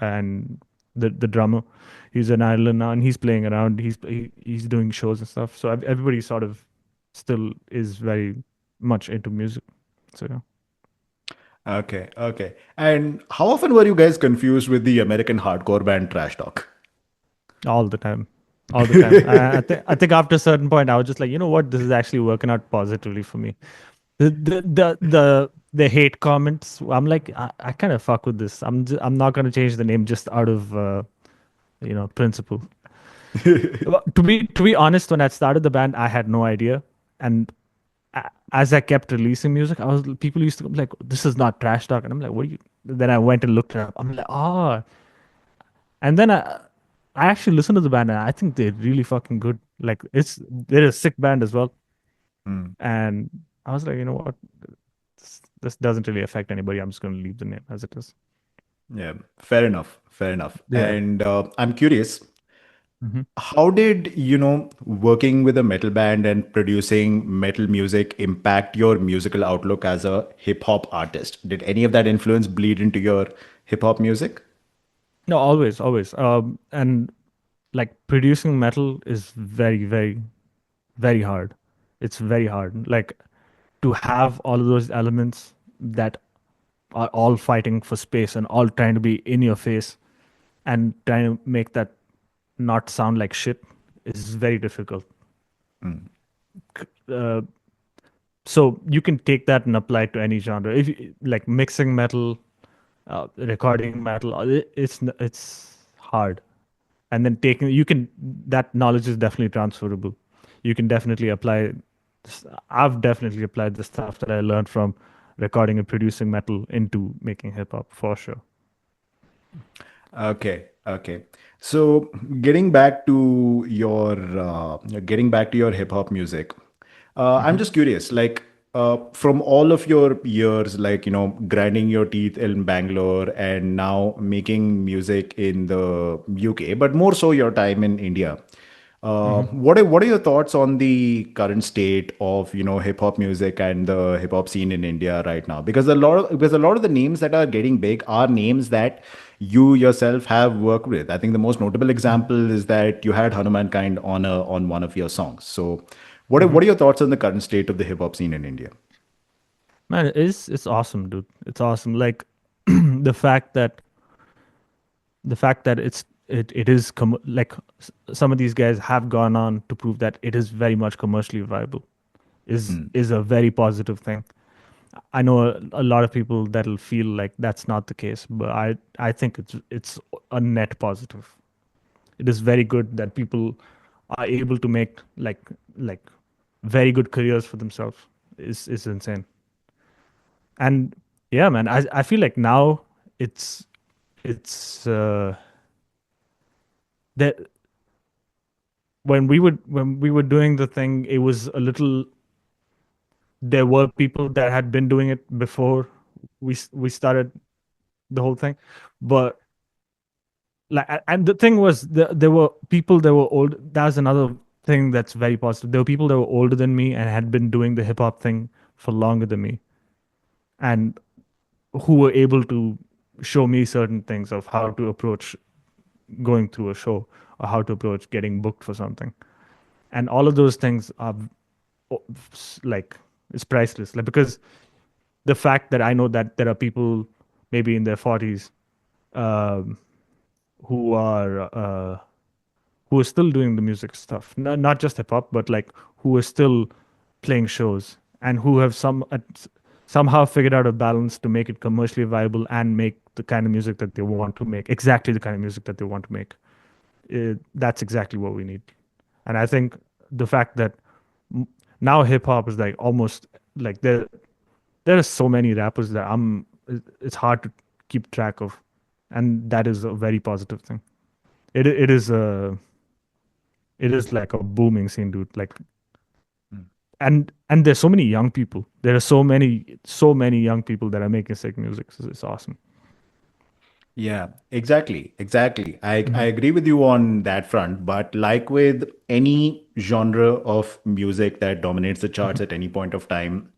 and the drummer, he's an island now, and he's playing around. He's doing shows and stuff. So everybody sort of still is very much into music. So yeah, Okay, okay. And how often were you guys confused with the American hardcore band Trash Talk? all the time, all the time. I think after a certain point, I was just like, you know what, this is actually working out positively for me. The hate comments. I'm like, I kind of fuck with this. I'm not gonna change the name just out of principle. Well, to be honest, when I started the band, I had no idea, and as I kept releasing music, people used to come like, "This is not trash talk," and I'm like, "What are you?" Then I went and looked it up. I'm like, "Oh," and then I actually listened to the band, and I think they're really fucking good. Like they're a sick band as well, Hmm. and I was like, you know what, this doesn't really affect anybody. I'm just going to leave the name as it is. Yeah, fair enough, fair enough. Yeah. And I'm curious, Hmm. how did, working with a metal band and producing metal music impact your musical outlook as a hip hop artist? Did any of that influence bleed into your hip hop music? No, always, always. And like producing metal is very, very, very hard. It's very hard. Like to have all of those elements that are all fighting for space and all trying to be in your face and trying to make that not sound like shit is very difficult. Mm. Uh, so you can take that and apply it to any genre. If like mixing metal, recording metal, it's hard. And then taking you can that knowledge is definitely transferable. You can definitely apply. I've definitely applied the stuff that I learned from recording and producing metal into making hip hop for sure. Okay, okay. So getting back to your getting back to your hip hop music, I'm Hmm. just curious. Like, from all of your years, like, grinding your teeth in Bangalore and now making music in the UK, but more so your time in India. Hmm. What are your thoughts on the current state of hip hop music and the hip hop scene in India right now? Because a lot of the names that are getting big are names that you yourself have worked with. I think the most notable example is that you had Hanuman Kind on one of your songs. So, Hmm. what are your thoughts on the current state of the hip hop scene in India? Man, it's awesome, dude. It's awesome. Like the fact that it is like some of these guys have gone on to prove that it is very much commercially viable is a very positive thing. I know a lot of people that'll feel like that's not the case, but I think it's a net positive. It is very good that people are able to make like very good careers for themselves. Is insane. And yeah, man, I feel like now it's it's that when we were doing the thing, it was a little. There were people that had been doing it before we started the whole thing, but like and the thing was there were people that were old. That's another thing that's very positive. There were people that were older than me and had been doing the hip hop thing for longer than me, and who were able to show me certain things of how to approach going through a show or how to approach getting booked for something. And all of those things are like it's priceless. Like because the fact that I know that there are people maybe in their 40s um, who are still doing the music stuff, not just hip hop, but like who are still playing shows and who have somehow figured out a balance to make it commercially viable and make the kind of music that they want to make, exactly the kind of music that they want to make. That's exactly what we need. And I think the fact that m- now hip hop is like almost like there are so many rappers that it's hard to keep track of, and that is a very positive thing. It is a it is like a booming scene, dude. Like and there's so many young people. There are so many young people that are making sick music. It's awesome. Yeah, exactly. Exactly. I Hmm. agree with you on that front. But like with any genre of music that dominates the charts Hmm. at any point of time,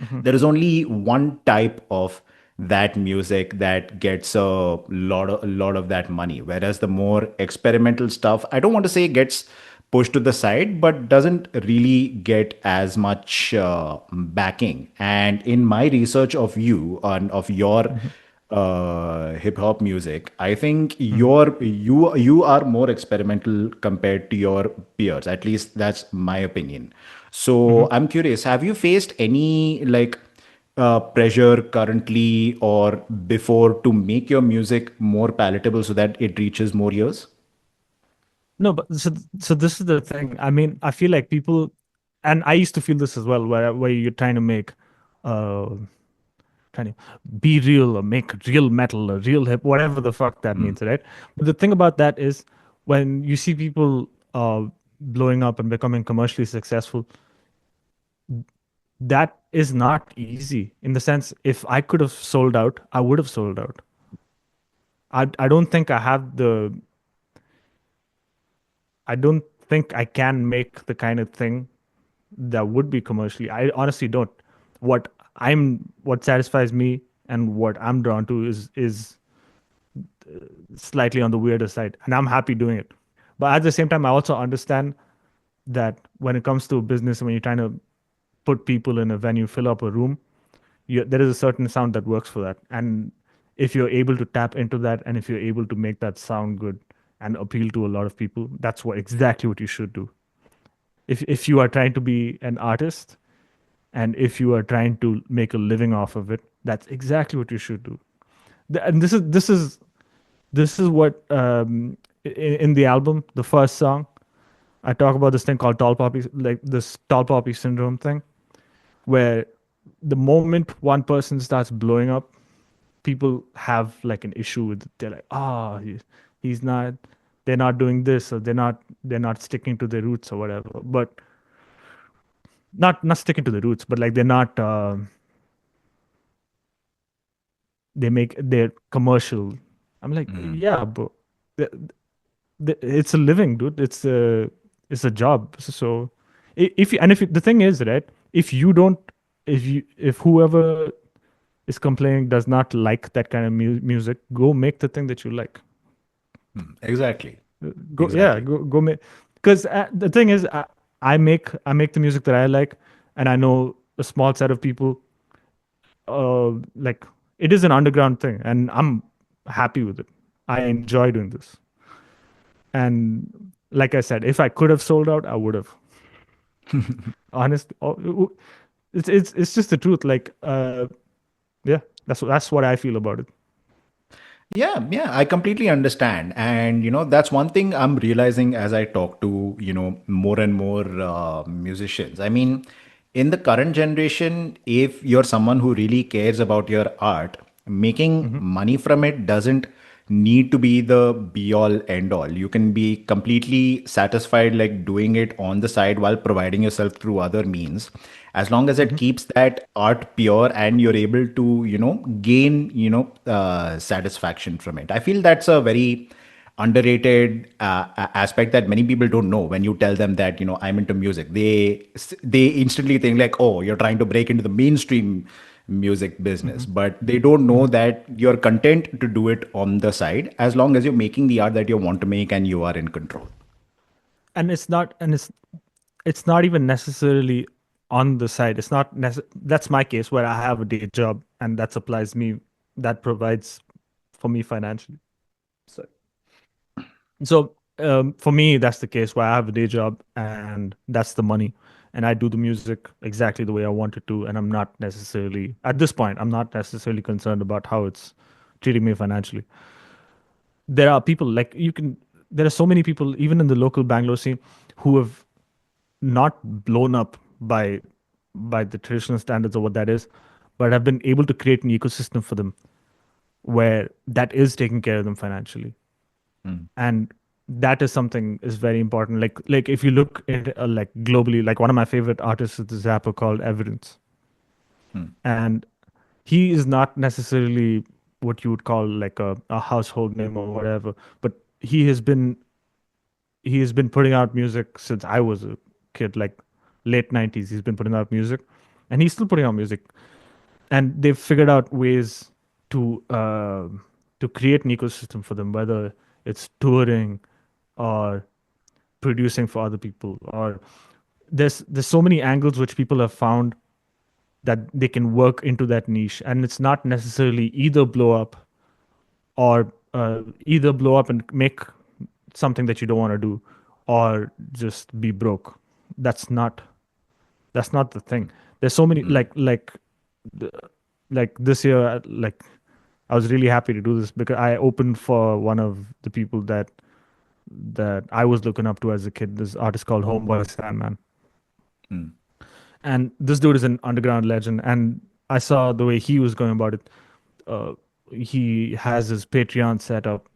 Hmm. there is only one type of that music that gets a lot of that money. Whereas the more experimental stuff, I don't want to say gets pushed to the side, but doesn't really get as much backing. And in my research of you and of your Hmm. hip hop music, I think Hmm. you are more experimental compared to your peers. At least that's my opinion. Hmm. So I'm curious, have you faced any like pressure currently or before to make your music more palatable so that it reaches more ears? No, but so this is the thing. I mean, I feel like people, and I used to feel this as well, where you're trying to make, uh, trying to be real or make real metal or real hip, whatever the fuck that Hmm. means, right? But the thing about that is when you see people blowing up and becoming commercially successful, that is not easy. In the sense, if I could have sold out, I would have sold out. I don't think I have the I don't think I can make the kind of thing that would be commercially. I honestly don't. What satisfies me and what I'm drawn to is slightly on the weirder side, and I'm happy doing it. But at the same time, I also understand that when it comes to business, when you're trying to put people in a venue, fill up a room, there is a certain sound that works for that. And if you're able to tap into that, and if you're able to make that sound good and appeal to a lot of people, that's exactly what you should do. If you are trying to be an artist and if you are trying to make a living off of it, that's exactly what you should do. And this is what in the album, the first song, I talk about this thing called tall poppy, like this tall poppy syndrome thing, where the moment one person starts blowing up, people have like an issue with it. They're like, he's not, they're not doing this, or they're not sticking to their roots or whatever. But not sticking to the roots, but like they're not. They make their commercial. I'm like, Mm. yeah, but the, it's a living, dude. It's a job. So if you, and if you, the thing is, right, if you don't, if whoever is complaining does not like that kind of music, go make the thing that you like. Exactly. Go, yeah, Exactly. go make. Because the thing is, I make the music that I like, and I know a small set of people. Like it is an underground thing, and I'm happy with it. I enjoy doing this, and like I said, if I could have sold out, I would have. Honest, it's just the truth. Like, yeah, that's what I feel about it. Yeah, yeah, I completely understand. And, that's one thing I'm realizing as I talk to, more and more musicians. I mean, in the current generation, if you're someone who really cares about your art, making Hmm. money from it doesn't need to be the be all end all. You can be completely satisfied, like doing it on the side while providing yourself through other means, as long as it Hmm. keeps that art pure and you're able to gain satisfaction from it. I feel that's a very underrated aspect that many people don't know. When you tell them that I'm into music, they instantly think like, oh, you're trying to break into the mainstream music business, Hmm. but they don't know Hmm. that you're content to do it on the side as long as you're making the art that you want to make and you are in control. And it's not even necessarily on the side. It's not that's my case where I have a day job and that supplies me, that provides for me financially. So for me, that's the case where I have a day job and that's the money. And I do the music exactly the way I want it to. And I'm not necessarily, at this point, I'm not necessarily concerned about how it's treating me financially. There are people like there are so many people, even in the local Bangalore scene, who have not blown up by the traditional standards of what that is, but have been able to create an ecosystem for them where that is taking care of them financially. Mm, And that is something is very important. Like if you look at like globally, like one of my favorite artists is this rapper called Evidence, mm, and he is not necessarily what you would call like a household name or whatever, but he has been putting out music since I was a kid, like late 90s. He's been putting out music, and he's still putting out music. And they've figured out ways to create an ecosystem for them, whether it's touring or producing for other people, or there's so many angles which people have found that they can work into that niche, and it's not necessarily either blow up and make something that you don't want to do, or just be broke. That's not that's not the thing. There's so many mm. like this year, like I was really happy to do this because I opened for one of the people that I was looking up to as a kid, this artist called Homeboy Sandman. Mm. And this dude is an underground legend, and I saw the way he was going about it. uh, he has his Patreon set up,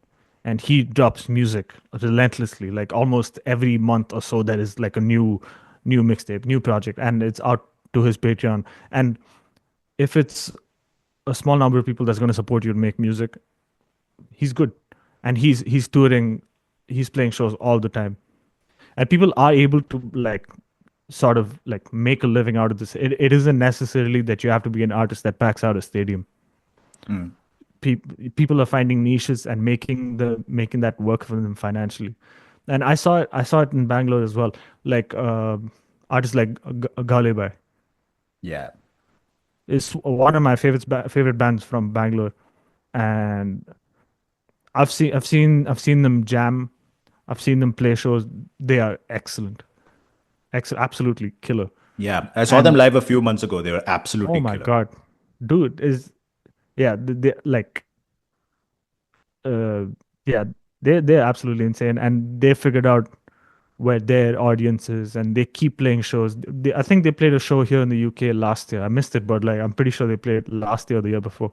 and he drops music relentlessly. Like almost every month or so, there is like a new mixtape, new project, and it's out to his Patreon. And if it's a small number of people that's going to support you to make music, he's good, and he's touring, he's playing shows all the time, and people are able to like sort of like make a living out of this. It isn't necessarily that you have to be an artist that packs out a stadium. Mm. People are finding niches and making that work for them financially. And I saw it in Bangalore as well. Like artists like Galebai Yeah. is one of my favorite bands from Bangalore, and I've seen them jam. I've seen them play shows. They are excellent, absolutely killer. Yeah. I saw them And live a few months ago. They were oh absolutely my killer. god, dude is yeah, they like uh yeah, they're absolutely insane, and they figured out where their audience is, and they keep playing shows. I think they played a show here in the UK last year. I missed it, but like I'm pretty sure they played last year or the year before.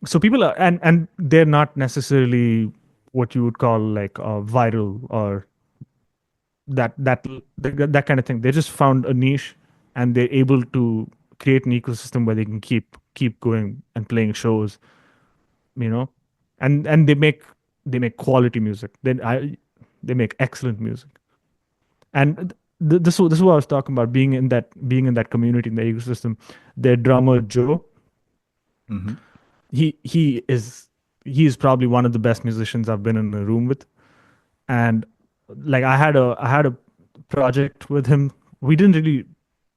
So people are, and they're not necessarily what you would call like viral, or that kind of thing. They just found a niche, and they're able to create an ecosystem where they can keep going and playing shows, you know, and they make quality music. They make excellent music. And this is what I was talking about, being in that community, in the ecosystem. Their drummer Joe, Mm-hmm. he is probably one of the best musicians I've been in a room with. And like I had a project with him. We didn't really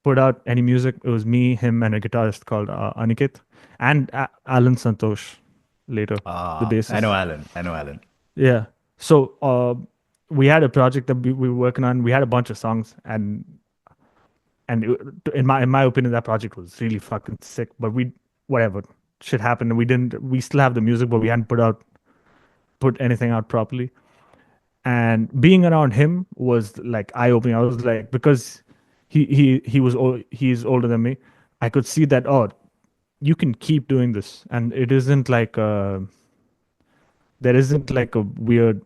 put out any music. It was me, him, and a guitarist called Aniket, and Alan Santosh later, the I know bassist. Alan. I know Alan. Yeah. So we had a project that we were working on. We had a bunch of songs, and in my opinion, that project was really fucking sick. But whatever, shit happened. We still have the music, but we hadn't put anything out properly. And being around him was like eye opening. I was like, because he's older than me. I could see that, oh, you can keep doing this, and it isn't like there isn't like a weird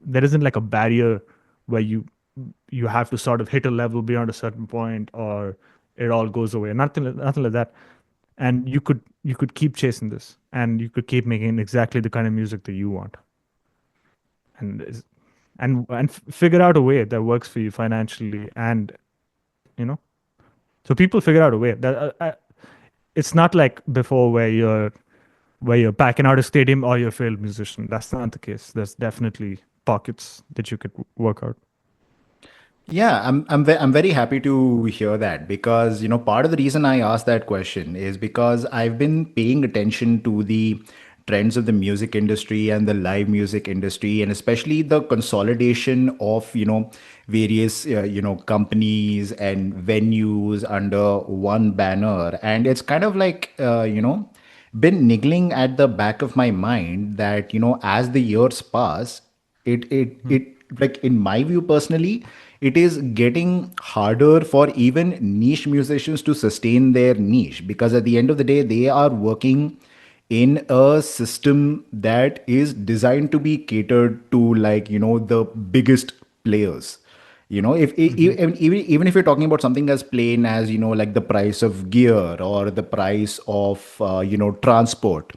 there isn't like a barrier where you have to sort of hit a level beyond a certain point, or it all goes away. Nothing like that. And you could keep chasing this, and you could keep making exactly the kind of music that you want, and figure out a way that works for you financially. And you know so people figure out a way that it's not like before, where you're packing out a stadium or you're a failed musician. That's not the case. There's definitely pockets that you could work out. Yeah, I'm very happy to hear that, because part of the reason I asked that question is because I've been paying attention to the trends of the music industry and the live music industry, and especially the consolidation of various companies and venues under one banner. And it's kind of like been niggling at the back of my mind that as the years pass, it like, in my view personally, it is getting harder for even niche musicians to sustain their niche, because at the end of the day they are working in a system that is designed to be catered to, like, the biggest players. If Hmm. even if you're talking about something as plain as like the price of gear or the price of transport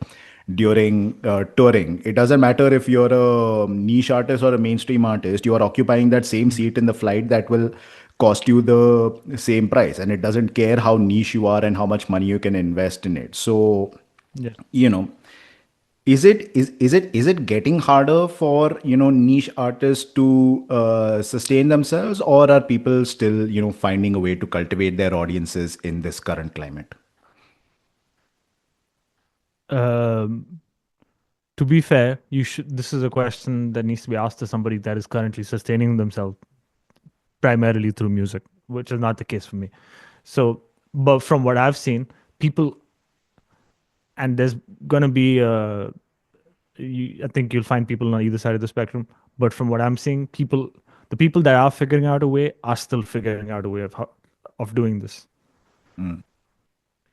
during touring, it doesn't matter if you're a niche artist or a mainstream artist, you are occupying that same seat in the flight that will cost you the same price, and it doesn't care how niche you are and how much money you can invest in it. So Yeah. you know is it getting harder for niche artists to sustain themselves, or are people still finding a way to cultivate their audiences in this current climate? Um, to be fair, you should. This is a question that needs to be asked to somebody that is currently sustaining themselves primarily through music, which is not the case for me. So, but from what I've seen, people, and there's gonna be, I think you'll find people on either side of the spectrum. But from what I'm seeing, the people that are figuring out a way are still figuring out a way of doing this. Mm,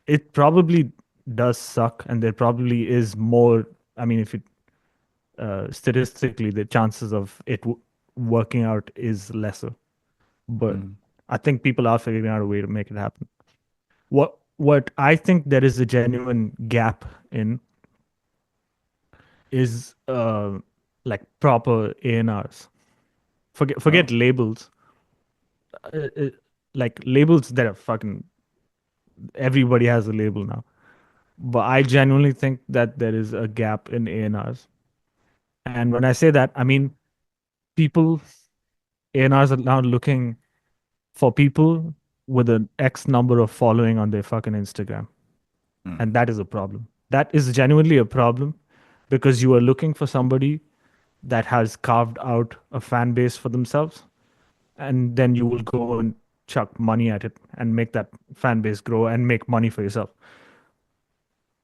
It probably does suck, and there probably is more. I mean, if it statistically, the chances of it working out is lesser. But mm, I think people are figuring out a way to make it happen. What I think there is a genuine gap in is like proper A&Rs. Forget oh, labels. Uh, uh, like labels that are fucking, everybody has a label now. But I genuinely think that there is a gap in A&Rs. And when I say that, I mean people A&Rs are now looking for people with an X number of following on their fucking Instagram. mm, And that is a problem. That is genuinely a problem, because you are looking for somebody that has carved out a fan base for themselves, and then you will go and chuck money at it and make that fan base grow and make money for yourself,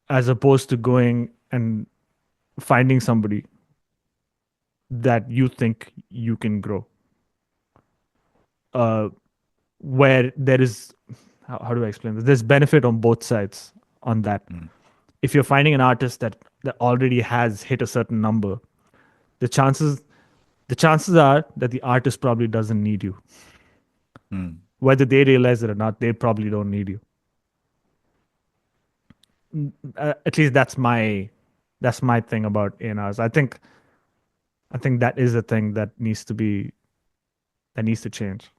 as opposed to going and finding somebody that you think you can grow, uh, where there is, how do I explain this? There's benefit on both sides on that. mm, If you're finding an artist that already has hit a certain number, the chances, the chances are that the artist probably doesn't need you. Whether they realize it or not, they probably don't need you. At least that's my thing about A&Rs. I think that is a thing that needs to change.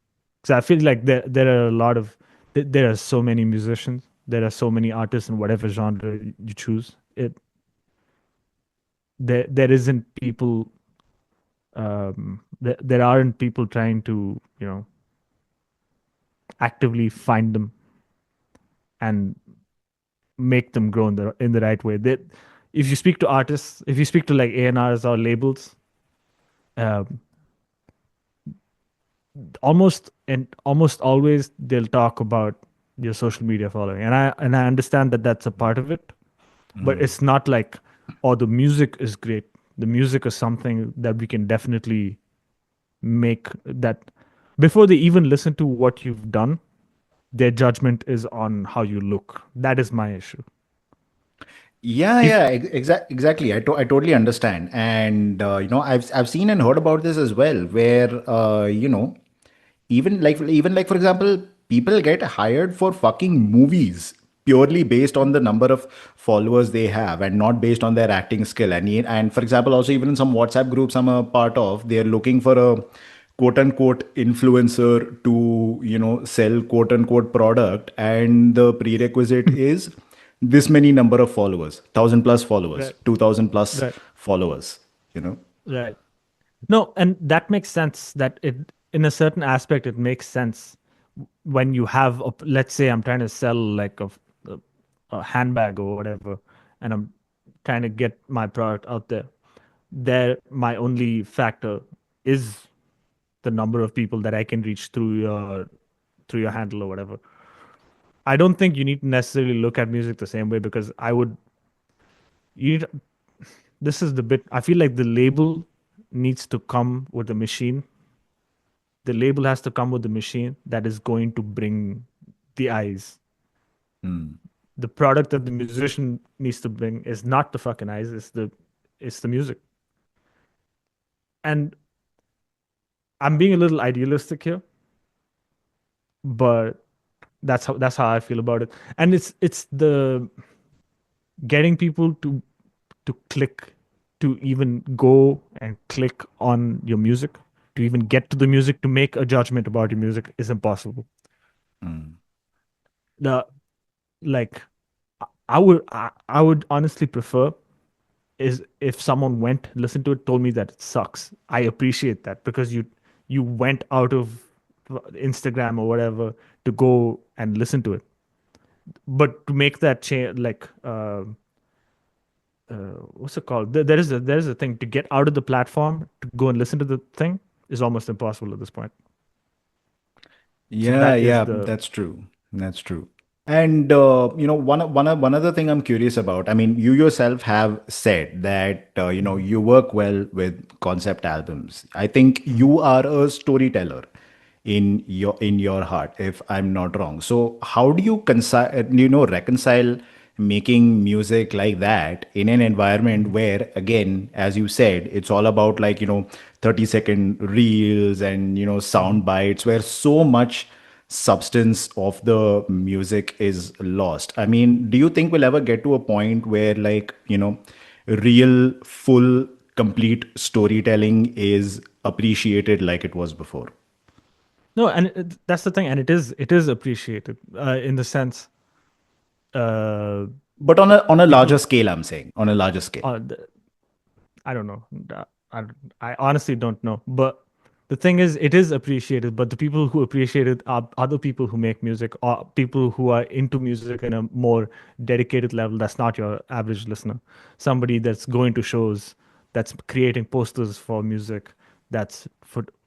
Because I feel like there are a lot of there are so many musicians, there are so many artists in whatever genre you choose. There isn't people there aren't people trying to actively find them and make them grow in the right way. If you speak to artists, if you speak to like A&Rs or labels, um, almost always they'll talk about your social media following, and I understand that that's a part of it, but it's not like, oh, the music is great. The music is something that we can definitely make that before they even listen to what you've done, their judgment is on how you look. That is my issue. Yeah, If yeah, exactly. I totally understand, and I've seen and heard about this as well, where even like for example, people get hired for fucking movies purely based on the number of followers they have and not based on their acting skill. And for example, also even in some WhatsApp groups I'm a part of, they're looking for a quote unquote influencer to sell quote unquote product, and the prerequisite is this many number of followers, 1,000 plus followers, right, 2,000 plus right, followers, you know. right. No, and that makes sense. That it, in a certain aspect, it makes sense when you have, let's say, I'm trying to sell like a handbag or whatever, and I'm trying to get my product out there. My only factor is the number of people that I can reach through your handle or whatever. I don't think you need to necessarily look at music the same way, because you need, this is the bit. I feel like the label needs to come with a machine. The label has to come with the machine that is going to bring the eyes. The product that the musician needs to bring is not the fucking eyes. It's the music. And I'm being a little idealistic here, but that's how I feel about it. And it's the getting people to click, to even go and click on your music, to even get to the music, to make a judgment about your music is impossible. The like I would honestly prefer is if someone went, listened to it, told me that it sucks. I appreciate that, because you went out of Instagram or whatever to go and listen to it. But to make that change, like what's it called? There is a thing to get out of the platform to go and listen to the thing is almost impossible at this point. So Yeah, that is yeah, the that's true. That's true. And one other thing I'm curious about. I mean, you yourself have said that you work well with concept albums. I think you are a storyteller in your heart, if I'm not wrong. So how do you reconcile making music like that in an environment where, again, as you said, it's all about like 30-second reels and sound bites, where so much substance of the music is lost. I mean, do you think we'll ever get to a point where like real, full, complete storytelling is appreciated like it was before? no, and that's the thing, and it is appreciated in the sense But on a people larger scale, I'm saying, on a larger scale. uh, I don't know. I honestly don't know. But the thing is, it is appreciated. But the people who appreciate it are other people who make music, or people who are into music in a more dedicated level. That's not your average listener. Somebody that's going to shows, that's creating posters for music, that's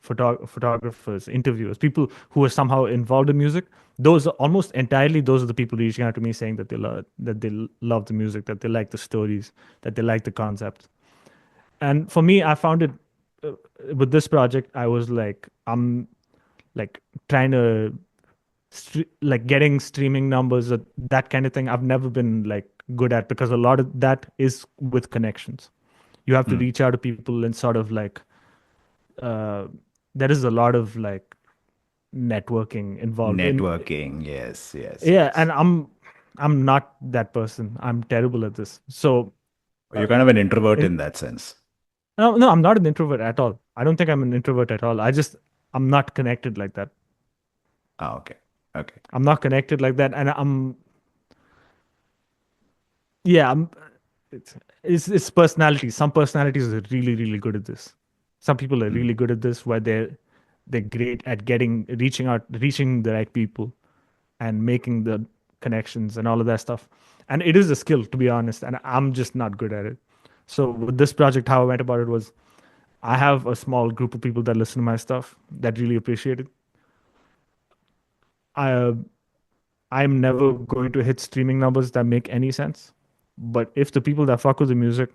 photographers, interviewers, people who are somehow involved in music. Those are almost entirely, those are the people reaching out to me saying that they love the music, that they like the stories, that they like the concept. And for me, I found it uh, with this project. I was like, I'm like trying to like getting streaming numbers, that kind of thing. I've never been like good at, because a lot of that is with connections. You have to reach out to people and sort of like uh, there is a lot of like networking involved in. Networking, yes, yes, Yeah, yes. and I'm not that person. I'm terrible at this. So You're kind of an introvert in, in that sense. no, I'm not an introvert at all. I don't think I'm an introvert at all. I'm not connected like that. Ah, okay. Okay. I'm not connected like that, and yeah, it's, it's personality. Some personalities are really really good at this. Some people are Mm. really good at this, where they're great at reaching the right people, and making the connections and all of that stuff. And it is a skill, to be honest, and I'm just not good at it. So with this project, how I went about it was I have a small group of people that listen to my stuff that really appreciate it. I I'm never going to hit streaming numbers that make any sense. But if the people that fuck with the music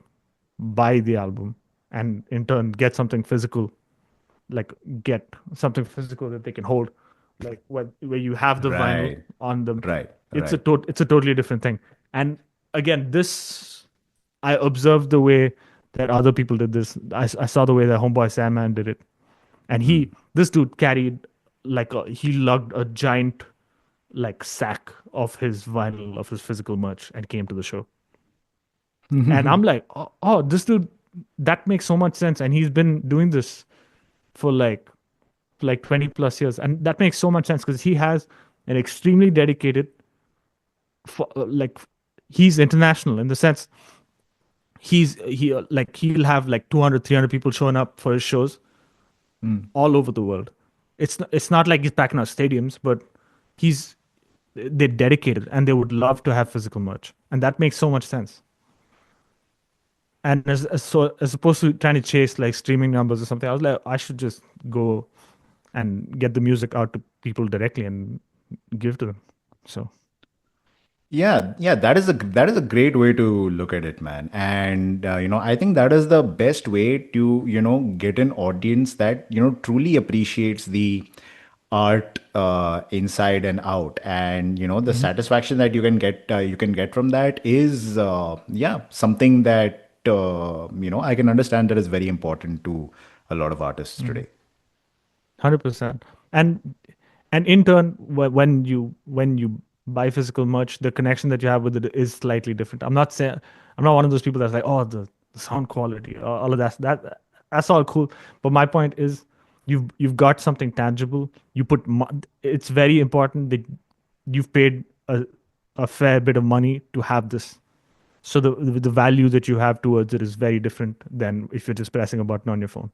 buy the album and in turn get something physical, like get something physical that they can hold, like where you have the vinyl Right. on them, Right. it's a Right. it's a totally different thing. And again, this I observed the way that other people did this. I saw the way that Homeboy Sandman did it, and this dude carried he lugged a giant like sack of his vinyl of his physical merch and came to the show. And I'm like, oh, this dude, that makes so much sense. And he's been doing this for like 20 plus years. And that makes so much sense because he has an extremely dedicated, like, he's international in the sense he'll have like 200, 300 people showing up for his shows Mm. all over the world. It's not like he's packing out stadiums, but he's they're dedicated and they would love to have physical merch. And that makes so much sense. And as opposed to trying to chase like streaming numbers or something, I was like, I should just go and get the music out to people directly and give to them. So Yeah, yeah, that is a great way to look at it, man. And I think that is the best way to, get an audience that, truly appreciates the art inside and out. And, the mhm, satisfaction that you can get from that is yeah, something that I can understand that is very important to a lot of artists mhm. today. 100%. And in turn, when you buy physical merch, the connection that you have with it is slightly different. I'm not one of those people that's like, oh, the sound quality, all of that's all cool. But my point is, you've got something tangible. It's very important that you've paid a fair bit of money to have this. So the value that you have towards it is very different than if you're just pressing a button on your phone.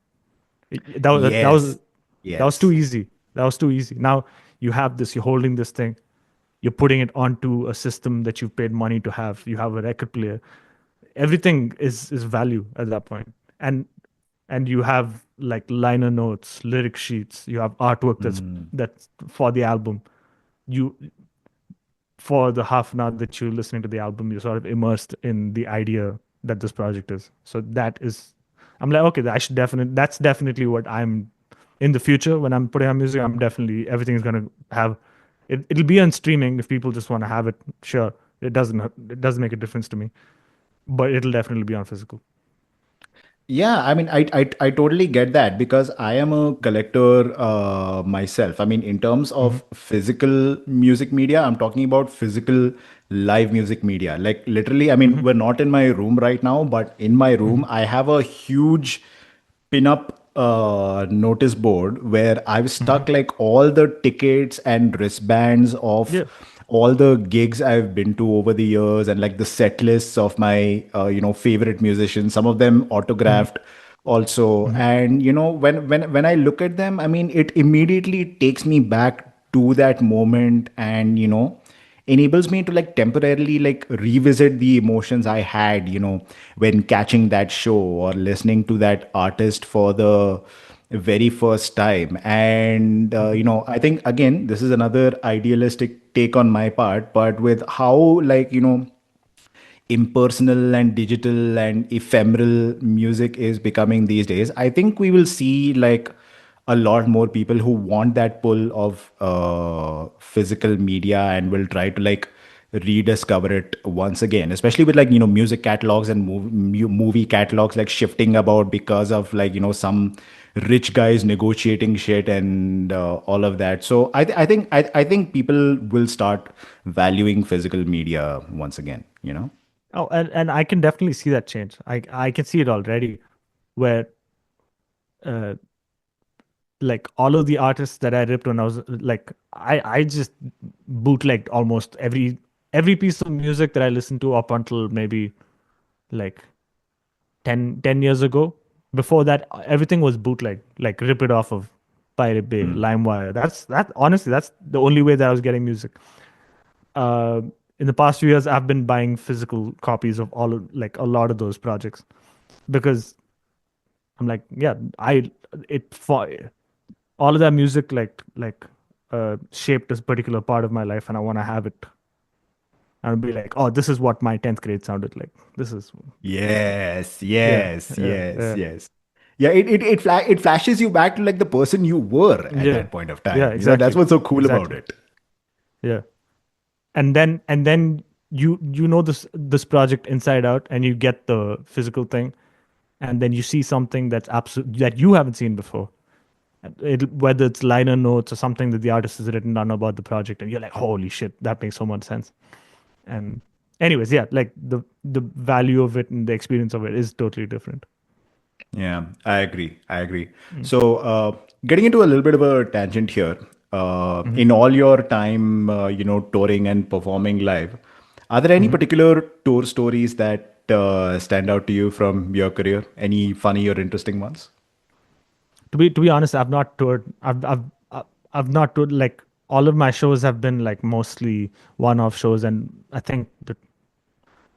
That was Yes. that was too Yes. easy. That was too easy. Now you have this. You're holding this thing. You're putting it onto a system that you've paid money to have. You have a record player. Everything is value at that point. And you have like liner notes, lyric sheets. You have artwork Mm. that's for the album. You For the half an hour that you're listening to the album, you're sort of immersed in the idea that this project is. So I'm like, okay, that's definitely what I'm in the future when I'm putting out music. Everything is gonna have it'll be on streaming if people just want to have it. Sure, it doesn't make a difference to me, but it'll definitely be on physical. Yeah, I mean, I totally get that because I am a collector myself. I mean, in terms Hmm. of physical music media, I'm talking about physical live music media. Like literally, I mean, Hmm. we're not in my room right now, but in my room, Hmm. I have a huge pin-up notice board where I've Hmm. stuck like all the tickets and wristbands of Yeah. all the gigs I've been to over the years and like the set lists of my favorite musicians, some of them Hmm. autographed also. Hmm. And when I look at them, I mean it immediately takes me back to that moment and enables me to like temporarily like revisit the emotions I had when catching that show or listening to that artist for the very first time. And Hmm. I think again this is another idealistic take on my part, but with how like impersonal and digital and ephemeral music is becoming these days, I think we will see like a lot more people who want that pull of physical media and will try to like rediscover it once again, especially with like, music catalogs and movie catalogs like shifting about because of like, some rich guys negotiating shit and all of that. So I think people will start valuing physical media once again, Oh, and I can definitely see that change. I can see it already, where uh, like all of the artists that I ripped when I was like I just bootlegged almost every piece of music that I listened to up until maybe like 10 years ago. Before that, everything was bootleg, like rip it off of Pirate Bay, Mm. LimeWire. That honestly, that's the only way that I was getting music. Uh, in the past few years, I've been buying physical copies of like a lot of those projects because I'm like, yeah, I it for all of that music shaped this particular part of my life, and I want to have it. And I'll be like, oh, this is what my 10th grade sounded like. This is Yes, yeah, yes, yeah, yes, yeah, yes. Yeah, it flashes you back to like the person you were at yeah, that point of yeah, time. That's exactly, what's so cool about exactly, it. yeah. And then you know this project inside out, and you get the physical thing, and then you see something that's absolute that you haven't seen before. Whether it's liner notes or something that the artist has written down about the project, and you're like, holy shit, that makes so much sense. And anyways, yeah, like the value of it and the experience of it is totally different. Yeah, I agree. I agree. Mm. So, getting into a little bit of a tangent here, Mhm. in all your time, touring and performing live, are there any Mhm. particular tour stories that stand out to you from your career? Any funny or interesting ones? To be honest, I've not toured. I've not toured. Like all of my shows have been like mostly one-off shows, and I think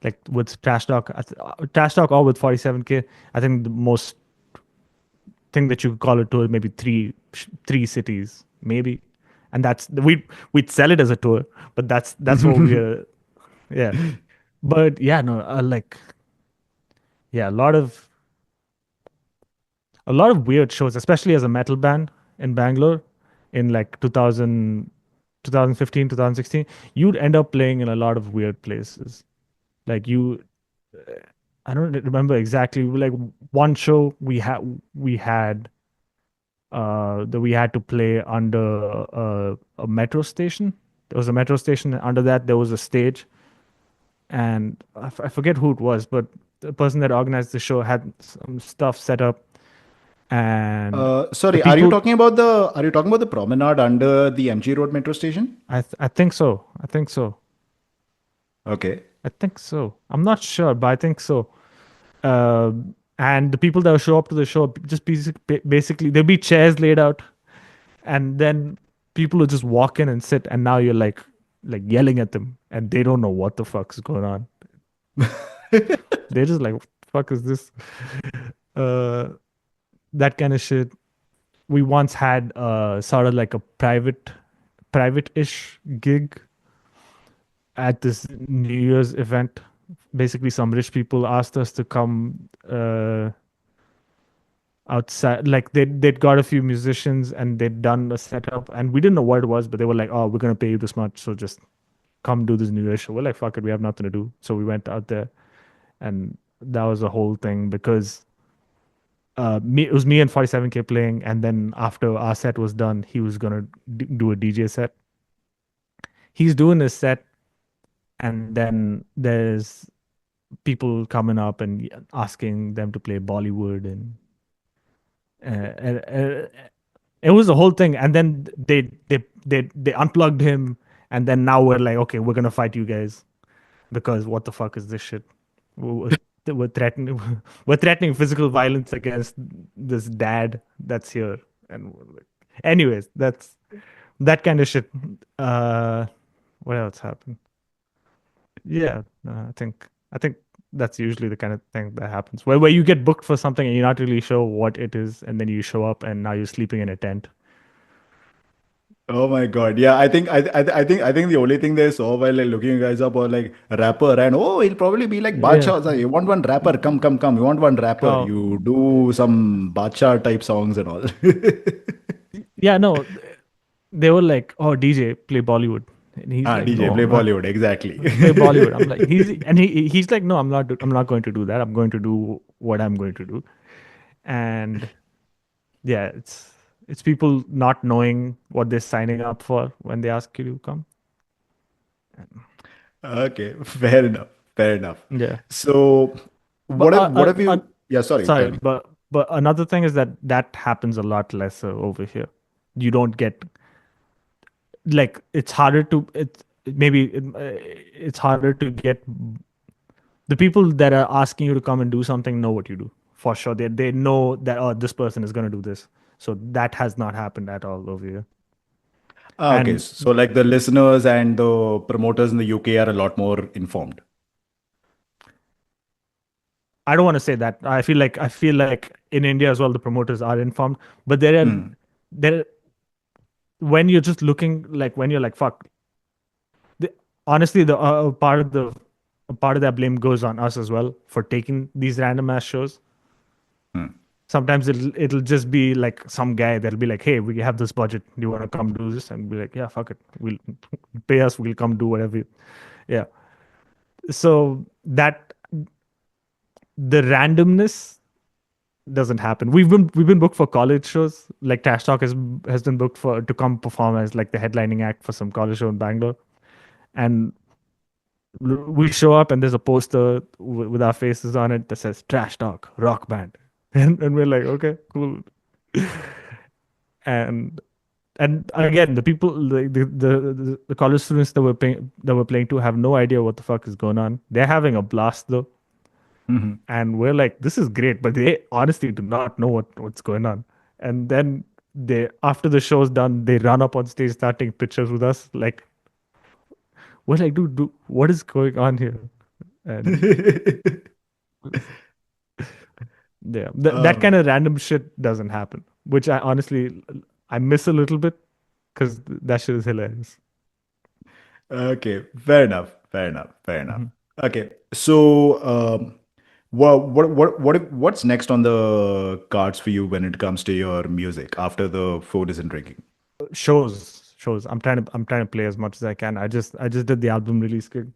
like with Trash Talk, Trash Talk or with 47K, I think the most thing that you could call a tour maybe three cities maybe, and that's we'd sell it as a tour, but that's what we're yeah. But yeah, no, like yeah, a lot of weird shows, especially as a metal band in Bangalore in like 2015, 2016. You'd end up playing in a lot of weird places. Like I don't remember exactly. Like one show we had that we had to play under a metro station. There was a metro station. And under that, there was a stage, and I forget who it was, but the person that organized the show had some stuff set up, and the Sorry, people. are you talking about the promenade under the MG Road metro station? I think so. I think so. Okay. I think so. I'm not sure, but I think so. And the people that show up to the show, just basically, there'll be chairs laid out, and then people will just walk in and sit, and now you're like yelling at them, and they don't know what the fuck is going on. They're just like, "Fuck is this?" Uh, that kind of shit. We once had sort of like a private-ish gig at this New Year's event. Basically, some rich people asked us to come outside. Like they'd got a few musicians and they'd done a setup, and we didn't know what it was, but they were like, "Oh, we're gonna pay you this much, so just come do this New Year's show." We're like, "Fuck it, we have nothing to do." So we went out there, and that was a whole thing because it was me and 47K playing, and then after our set was done, he was gonna do a DJ set. He's doing his set, and then there's people coming up and asking them to play Bollywood, and it was the whole thing. And then they unplugged him, and then now we're like, okay, we're gonna fight you guys because what the fuck is this shit? We're threatening we're threatening physical violence against this dad that's here, and we're like, anyways, that's that kind of shit. Uh, what else happened? Yeah, I think that's usually the kind of thing that happens where you get booked for something and you're not really sure what it is, and then you show up and now you're sleeping in a tent. Oh my God. Yeah, I think the only thing they saw while like looking you guys up was like a rapper, and oh, he'll probably be like Yeah. Bacha. So you want one rapper? Come, come, come. You want one rapper? Oh, You do some Bacha type songs and all. yeah, no, they were like, "Oh, DJ, play Bollywood." And he's like, DJ, no, play I'm not. Bollywood, exactly. Play Bollywood. I'm like, he's like, no, I'm not going to do that. I'm going to do what I'm going to do. And yeah, it's people not knowing what they're signing up for when they ask you to come. Okay, fair enough. Fair enough. Yeah. So, But what have you? Yeah, sorry, tell sorry, me. but another thing is that that happens a lot lesser over here. You don't get, like, it's harder to it's harder to get. The people that are asking you to come and do something know what you do for sure. They know that, oh, this person is going to do this. So that has not happened at all over here. Okay, And so like the listeners and the promoters in the UK are a lot more informed. I don't want to say that. I feel like in India as well, the promoters are informed, but there when you're just looking, like, when you're like, fuck, the, honestly, the part of that blame goes on us as well for taking these random ass shows. Sometimes it'll just be like some guy that'll be like, hey, we have this budget, do you want to come do this? And be like, yeah, fuck it, we'll pay us, we'll come do whatever. Yeah. So that the randomness doesn't happen. We've been booked for college shows. Like Trash Talk has been booked for to come perform as like the headlining act for some college show in Bangalore, and we show up and there's a poster with our faces on it that says Trash Talk Rock Band, and we're like, okay, cool. and and again, the people, the college students that were playing to have no idea what the fuck is going on. They're having a blast though, and we're like, this is great, but they honestly do not know what's going on. And then they, after the show's done, they run up on stage, start taking pictures with us. Like, we're like, dude, what is going on here? And yeah, that kind of random shit doesn't happen, which I honestly I miss a little bit because that shit is hilarious. Okay, fair enough. Fair enough. Fair enough. Mhm. Okay, so what's next on the cards for you when it comes to your music after the food isn't drinking? Shows. I'm trying to play as much as I can. I just did the album release gig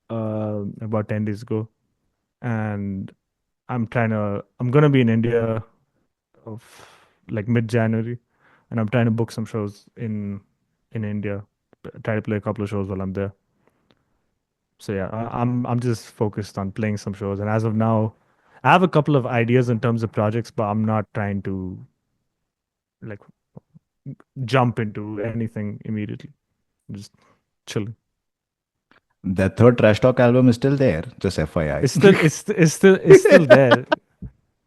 about 10 days ago, and I'm gonna be in India of like mid-January, and I'm trying to book some shows in India. Try to play a couple of shows while I'm there. So yeah, I'm just focused on playing some shows, and as of now, I have a couple of ideas in terms of projects, but I'm not trying to like jump into anything immediately. Just chilling. That third Trash Talk album is still there, just FYI. It's still there.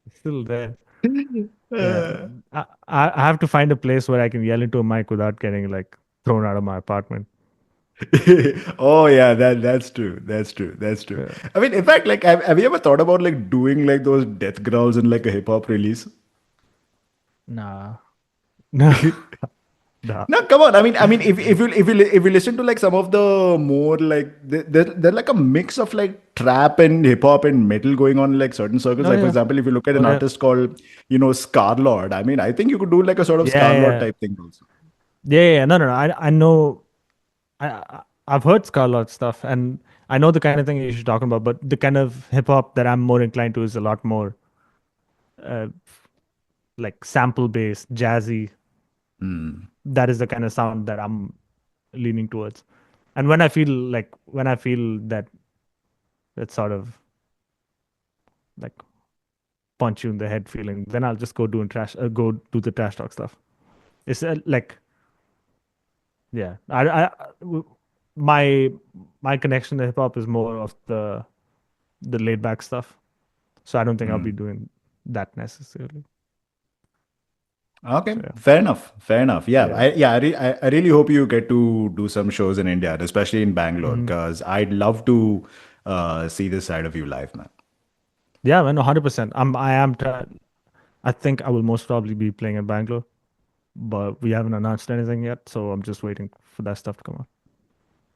It's still there. Yeah, I have to find a place where I can yell into a mic without getting like thrown out of my apartment. Oh yeah, that's true. That's true. That's true. Yeah. I mean, in fact, like, have you ever thought about like doing like those death growls in like a hip hop release? Nah, no, nah. No, come on. I mean, if you listen to like some of the more like they're like a mix of like trap and hip hop and metal going on in like certain circles. Oh Like for yeah, example, if you look at oh an yeah, artist called Scarlord, I mean, I think you could do like a sort of yeah, Scarlord yeah, type thing also. yeah. No, no, no. I know. I've heard Scarlet stuff, and I know the kind of thing you're talking about. But the kind of hip hop that I'm more inclined to is a lot more uh, like sample based, jazzy. That is the kind of sound that I'm leaning towards. And when I feel that sort of like punch you in the head feeling, then I'll just go do the trash talk stuff. It's like, yeah, my my connection to hip hop is more of the laid back stuff. So I don't think I'll be doing that necessarily. Okay, So yeah, fair enough. Fair enough. Yeah, yeah, I really hope you get to do some shows in India, and especially in Bangalore, hmm because I'd love to see this side of you live, man. yeah, man, 100%. I am. I think I will most probably be playing in Bangalore, but we haven't announced anything yet, so I'm just waiting for that stuff to come out.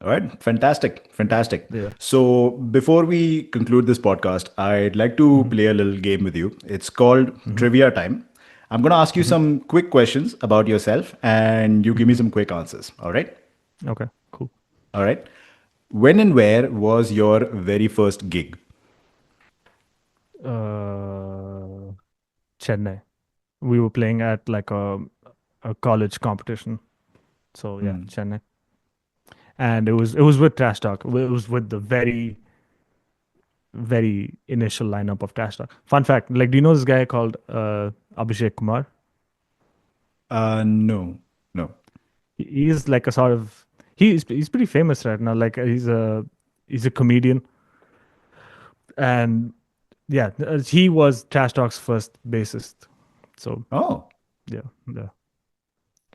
All right, fantastic, fantastic. Yeah. So before we conclude this podcast, I'd like to hmm play a little game with you. It's called hmm Trivia Time. I'm going to ask you hmm some quick questions about yourself, and you give me hmm some quick answers. All right. Okay, cool. All right. When and where was your very first gig? Uh, Chennai. We were playing at like a college competition. So yeah, Hmm. Chennai. And it was with Trash Talk. It was with the very initial lineup of Trash Talk. Fun fact, like, do you know this guy called Abhishek Kumar? No, no. He's like a sort of he's pretty famous right now. Like he's a comedian, and yeah, he was Trash Talk's first bassist. So Oh, yeah, yeah,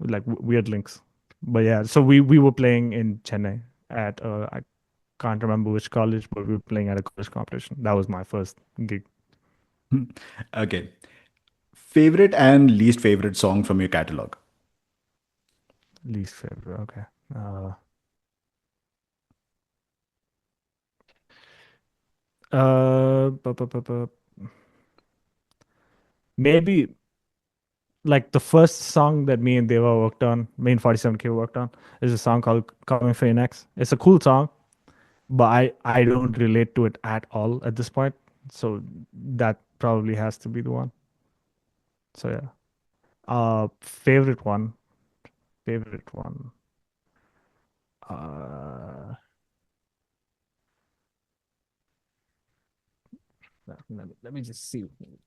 like weird links. But yeah, so we were playing in Chennai at I can't remember which college, but we were playing at a college competition. That was my first gig. okay. Favorite and least favorite song from your catalog? Least favorite. Okay. Uh, maybe like the first song that me and Deva worked on, me and 47K worked on, is a song called Coming for Your Next. It's a cool song, but I don't relate to it at all at this point. So that probably has to be the one. So yeah. Favorite one. Favorite one. Uh, let me just see.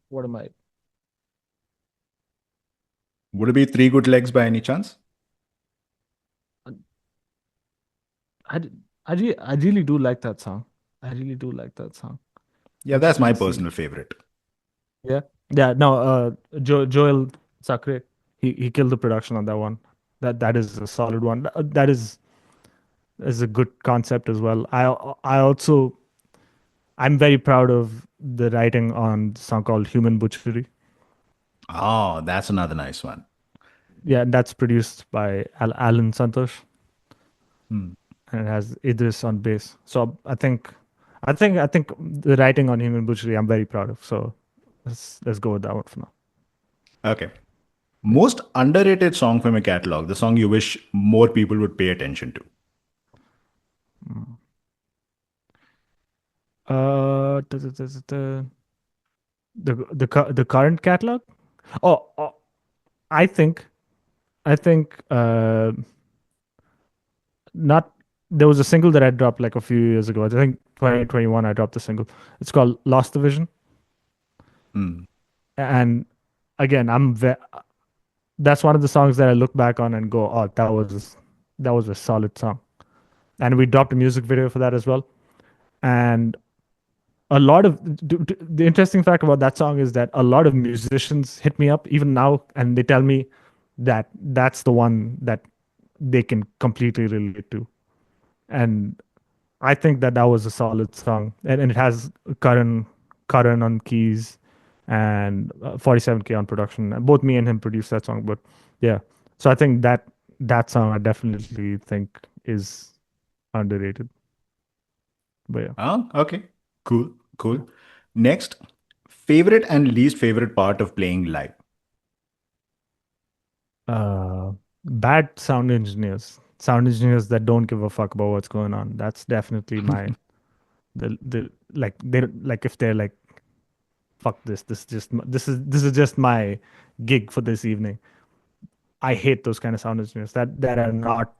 What am I? Would it be Three Good Legs by any chance? I, I really do like that song. I really do like that song. Yeah, I'm that's just my trying to see. personal favorite. Yeah. Yeah. No. Joel Sacre. He killed the production on that one. That is a solid one. That is a good concept as well. I also I'm very proud of the writing on the song called Human Butchery. Oh, that's another nice one. Yeah, and that's produced by Alan Santosh, Hmm. and it has Idris on bass. So I think the writing on Human Butchery I'm very proud of. So let's go with that one for now. Okay. Most underrated song from your catalog, the song you wish more people would pay attention to. Mm. Da, da, da, da, da. The current catalog. Oh, I think I think not. There was a single that I dropped like a few years ago. I think 2021 I dropped a single. It's called Lost Division. Hmm. And again, that's one of the songs that I look back on and go, "Oh, that was a solid song." And we dropped a music video for that as well. And a lot of the interesting fact about that song is that a lot of musicians hit me up even now, and they tell me that that's the one that they can completely relate to. And I think that was a solid song, and it has Karan on keys and 47K on production. And both me and him produced that song, but yeah. So I think that song I definitely think is underrated. But yeah. Oh, okay. Cool. Cool. Next, favorite and least favorite part of playing live. Bad sound engineers that don't give a fuck about what's going on. That's definitely my the like they like if they're like fuck this is just my gig for this evening. I hate those kind of sound engineers that are not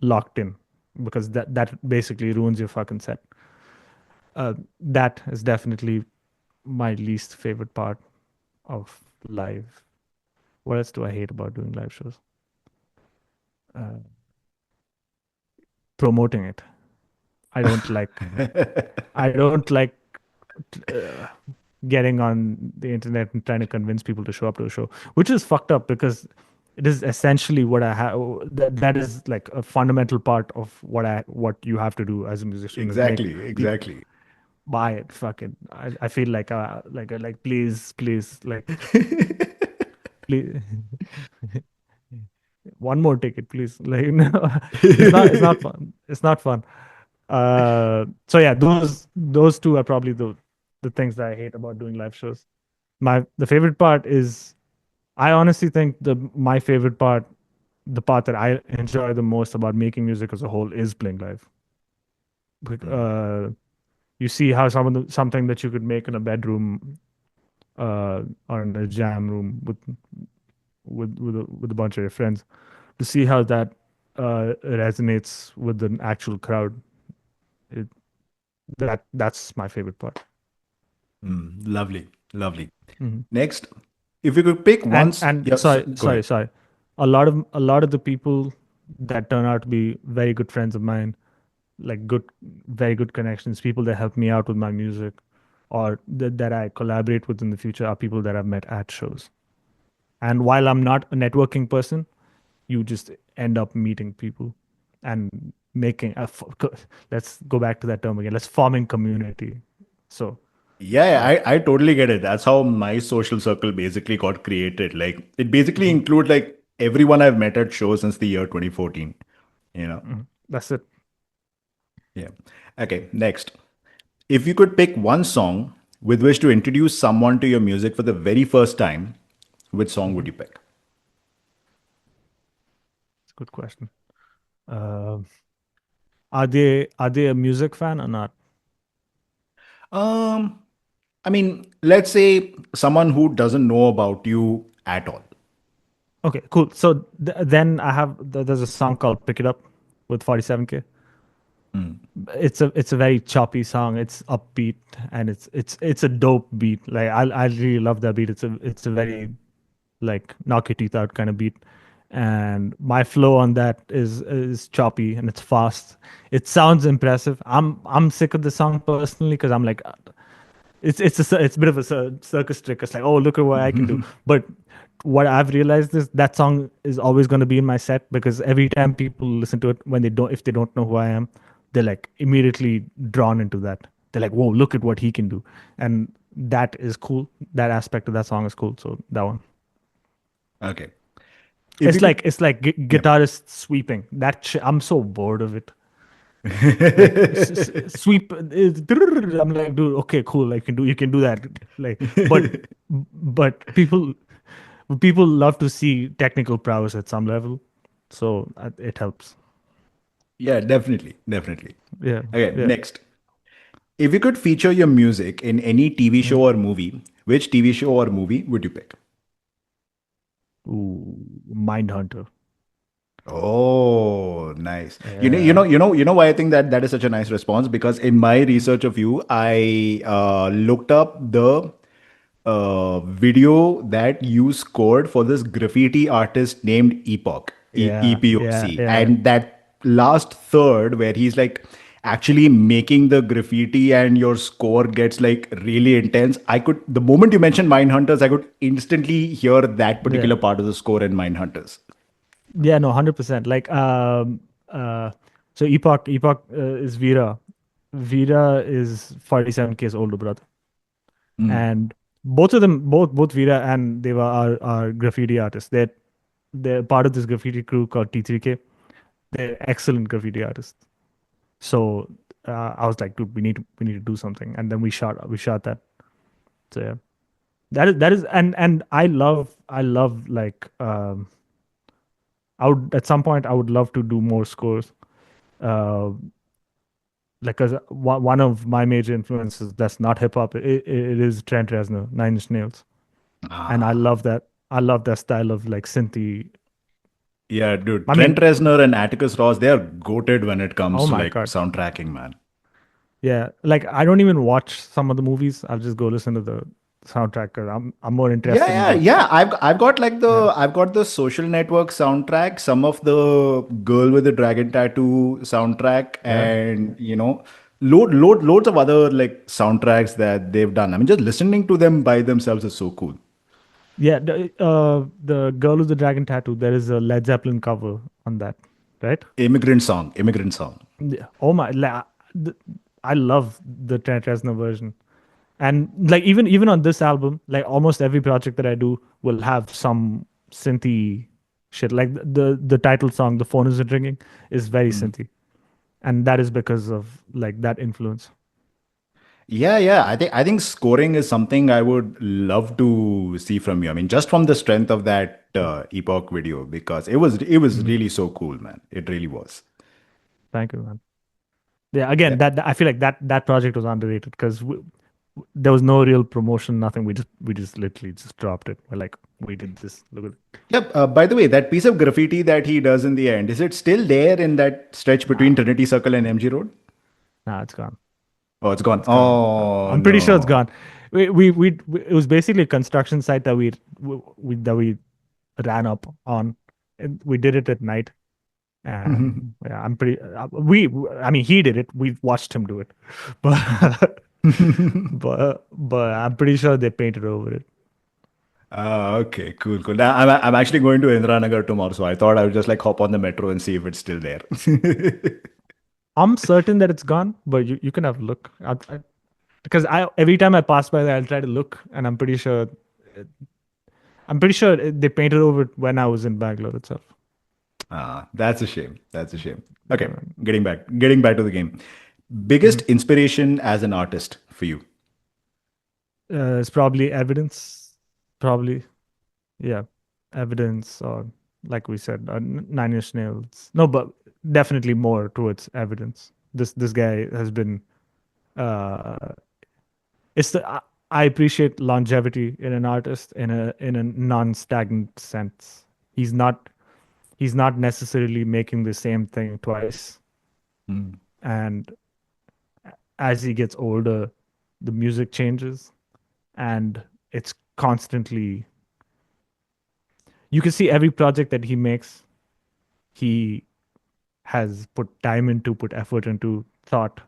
locked in, because that basically ruins your fucking set. That is definitely my least favorite part of live. What else do I hate about doing live shows? Uh, Promoting it. I don't like. I don't like uh, getting on the internet and trying to convince people to show up to a show, which is fucked up because it is essentially what I have. That is like a fundamental part of what you have to do as a musician is make Exactly. people Exactly. buy it. Fucking, I feel like please please one more ticket please, like no, it's not fun, it's not fun. So yeah, those two are probably the things that I hate about doing live shows. The favorite part is, I honestly think my favorite part the part that I enjoy the most about making music as a whole is playing live. You see how something that you could make in a bedroom or in a jam room with a bunch of your friends, to see how that resonates with an actual crowd. It, that's my favorite part. Lovely, lovely. Mhm. Next, if you could pick once, And yes, go ahead. sorry. A lot of the people that turn out to be very good friends of mine, like very good connections, people that help me out with my music, or that I collaborate with in the future, are people that I've met at shows. And while I'm not a networking person, you just end up meeting people and making let's go back to that term again. Let's forming community. So Yeah, yeah. I totally get it. That's how my social circle basically got created. Like it basically Mhm. include like everyone I've met at shows since the year 2014. You know? That's it. Yeah. Okay, next. If you could pick one song with which to introduce someone to your music for the very first time, which song would Mhm. you pick? It's a good question. Um are they a music fan or not? Um, I mean, let's say someone who doesn't know about you at all. Okay, cool. So then there's a song called "Pick It Up" with 47K. It's a very choppy song. It's upbeat and it's a dope beat. Like I really love that beat. It's a very like knock your teeth out kind of beat. And my flow on that is choppy and it's fast. It sounds impressive. I'm sick of the song personally because I'm like it's a bit of a circus trick. It's like, oh, look at what I can do. But what I've realized is that song is always going to be in my set, because every time people listen to it, when they don't if they don't know who I am, they're like immediately drawn into that. They're like, whoa, look at what he can do. And that is cool. That aspect of that song is cool. So that one. Okay. If you It's like yeah. guitarist sweeping. I'm so bored of it. Like sweep I'm like, dude, okay, cool, like you can do that, like, but people love to see technical prowess at some level, so it helps. Yeah, definitely, definitely. Yeah, Okay, yeah. next. If you could feature your music in any TV Mhm. show or movie, which TV show or movie would you pick? Ooh, Mindhunter. Oh, nice. Yeah, You know why I think that that is such a nice response? Because in my research of you, I looked up the video that you scored for this graffiti artist named Epoch, EPOC, yeah. and that last third where he's like actually making the graffiti and your score gets like really intense. I could, the moment you mentioned Mindhunters, I could instantly hear that Yeah, particular part of the score in Mindhunters. yeah, no, 100%. Like uh so Epoch is Veera is 47K's older brother. And both of them, both Veera and Deva are graffiti artists. They're part of this graffiti crew called T3K. They're excellent graffiti artists. So I was like, dude, we need to do something, and then we shot that. So yeah, that is and I love like I would at some point I would love to do more scores. Uh, like, cause one of my major influences that's not hip hop, it is Trent Reznor, Nine Inch Nails. And I Ah, love that. I love that style of like synthy. yeah, dude. I Trent mean, Reznor and Atticus Ross, they are goated when it comes oh to my like God. soundtracking, man. Yeah. Like I don't even watch some of the movies. I'll just go listen to the soundtrack, 'cause I'm more Yeah, interested in yeah, the yeah. I've got like yeah. I've got the Social Network soundtrack, some of the Girl with the Dragon Tattoo soundtrack, Yeah. and loads of other like soundtracks that they've done. I mean, just listening to them by themselves is so cool. Yeah, the girl with the dragon tattoo, there is a Led Zeppelin cover on that, right? Immigrant song. Yeah. Oh my, the, I love the Trent Reznor version. And like even on this album, like almost every project that I do will have some synthy shit. Like the title song, "The Phone Isn't Ringing," is very synthy, and that is because of like that influence. Yeah. I think scoring is something I would love to see from you. I mean, just from the strength of that Epoch video, because it was Mhm. really so cool, man. It really was. Thank you, man. Yeah, again, Yeah. that I feel like that project was underrated because there was no real promotion, nothing. We just literally just dropped it. We're like, we did this. Look at it. Yep. By the way, that piece of graffiti that he does in the end, is it still there in that stretch between Nah, Trinity Circle and MG Road? nah, it's gone. Oh, it's gone. It's gone. Oh I'm pretty sure it's no. gone. It was basically a construction site that we ran up on. And we did it at night, and yeah, I'm pretty. I mean, he did it. We watched him do it, but but I'm pretty sure they painted over it. Okay, cool. Now, I'm actually going to Indranagar tomorrow, so I thought I would just like hop on the metro and see if it's still there. I'm certain that it's gone, but you can have a look. Because I every time I pass by there, I'll try to look, and I'm pretty sure they painted over it when I was in Bangalore itself. That's a shame. That's a shame. Okay, Yeah. getting back to the game. Biggest Mhm. inspiration as an artist for you? It's probably evidence, probably, yeah, evidence, or like we said, Nine Inch Nails. No, but definitely more towards evidence. This guy has been. Uh, it's the I appreciate longevity in an artist in a non-stagnant sense. He's not he's not necessarily making the same thing twice, Mm, and as he gets older, the music changes, and it's constantly. You can see every project that he makes, he has put time into, put effort into, thought,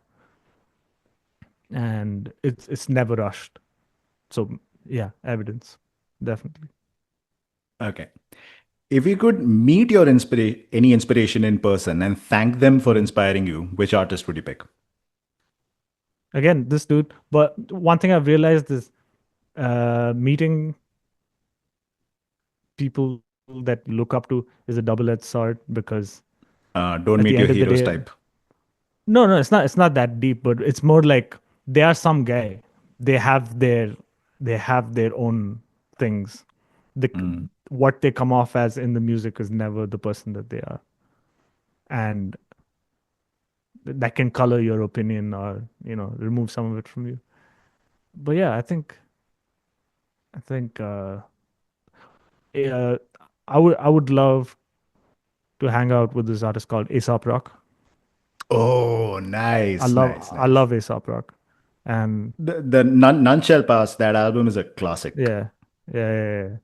and it's never rushed. So yeah, evidence, definitely. okay. If you could meet your any inspiration in person and thank them for Mhm. inspiring you, which artist would you pick? Again, this dude. But one thing I've realized is meeting people that you look up to is a double-edged sword because Don't at meet the your end of the heroes day, type. no, it's not that deep, but it's more like they are some guy. They have their they have their own things. The Mm, what they come off as in the music is never the person that they are, and that can color your opinion or remove some of it from you. But yeah, I think uh, I would love to hang out with this artist called Aesop Rock. oh, I nice, love nice, I nice. love Aesop Rock, and The None Shall Pass, that album is a classic. yeah, yeah, yeah, yeah.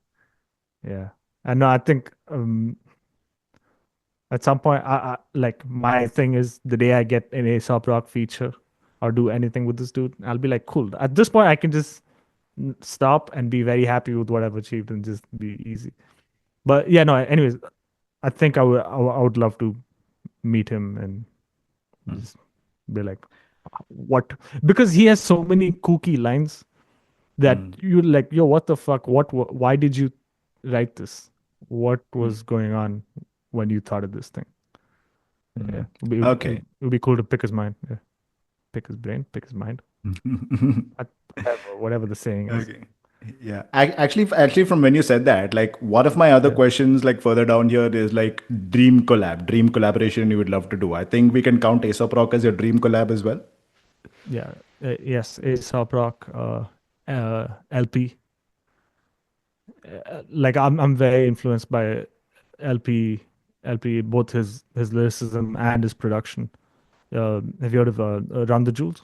Yeah. And no, I think at some point, like my thing is the day I get an Aesop Rock feature or do anything with this dude, I'll be like, cool. At this point, I can just stop and be very happy with what I've achieved and just be easy. But yeah, no. Anyways, I think I would love to meet him and Mm, just be like, what? Because he has so many kooky lines that mm, you're like, yo, what the fuck? Why did you write this? What mm, was going on when you thought of this thing? Yeah, mm. it Okay. would be cool to pick his mind. Yeah, pick his brain, pick his mind. Uh, whatever the saying is. Okay. Yeah. Actually, from when you said that, like one of my other Yeah, questions, like further down here, is like dream collaboration you would love to do. I think we can count Aesop Rock as your dream collab as well. yeah, yes. Aesop Rock, LP. Like I'm very influenced by LP, LP, both his lyricism and his production. Have you heard of Run the Jewels?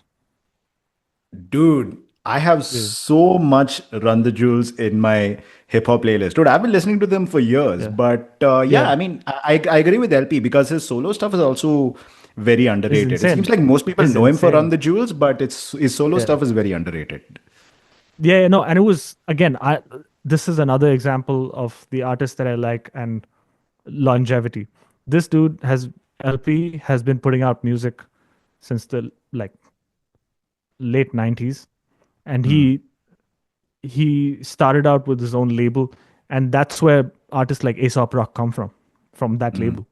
Dude, I have Yeah, so much Run the Jewels in my hip hop playlist. Dude, I've been listening to them for years. yeah, But yeah, yeah. I mean, I agree with LP because his solo stuff is also very It's underrated. It seems insane. like most people It's know him for Run insane. the Jewels, but his solo Yeah. stuff is very underrated. Yeah, no, and it was again, I this is another example of the artist that I like and longevity. This dude has LP has been putting out music since the like late 90s, and Hmm. he started out with his own label, and that's where artists like Aesop Rock come from that Hmm. label.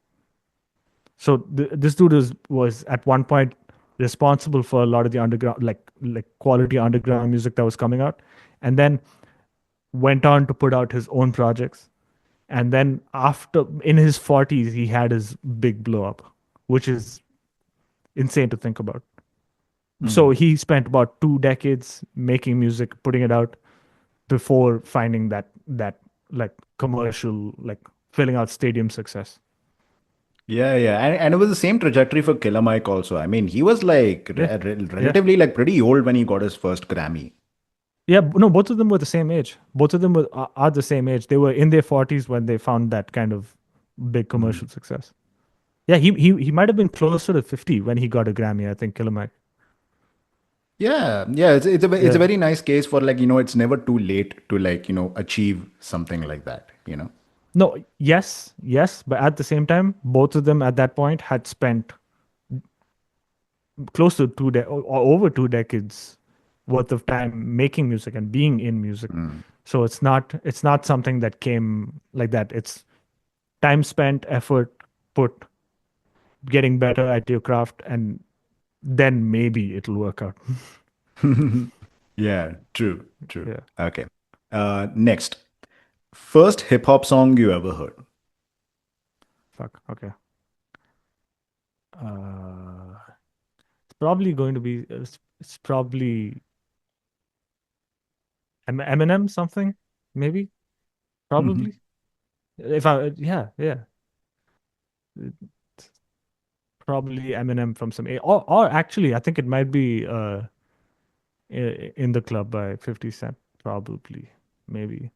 So this dude was at one point responsible for a lot of the underground, like quality underground music that was coming out, and then went on to put out his own projects. And then after, in his 40s, he had his big blow up, which is insane to think about. So Mhm. he spent about 2 decades making music, putting it out before finding that like commercial, like filling out stadium success. Yeah, yeah, and it was the same trajectory for Killer Mike also. I mean, he was like Yeah, yeah, relatively like pretty old when he got his first Grammy. yeah. No, both of them were the same age. Both of them are the same age. They were in their 40s when they found that kind of big commercial success. Yeah, he might have been closer to 50 when he got a Grammy, I think, Killer Mike. Yeah, yeah, it's a Yeah. very nice case for like, it's never too late to like, achieve something like that. No, yes, yes, but at the same time, both of them at that point had spent close to or over 2 decades worth of time making music and being in music. So it's not something that came like that. It's time spent, effort put, getting better at your craft, and then maybe it'll work out. Yeah, true, true. Yeah. Okay. Next, first hip hop song you ever heard. Fuck. Okay. Uh, it's probably going to be. It's probably Eminem something, maybe, probably. If I, yeah, yeah, It's probably Eminem from some, or actually, I think it might be in the Club by 50 Cent, probably, maybe.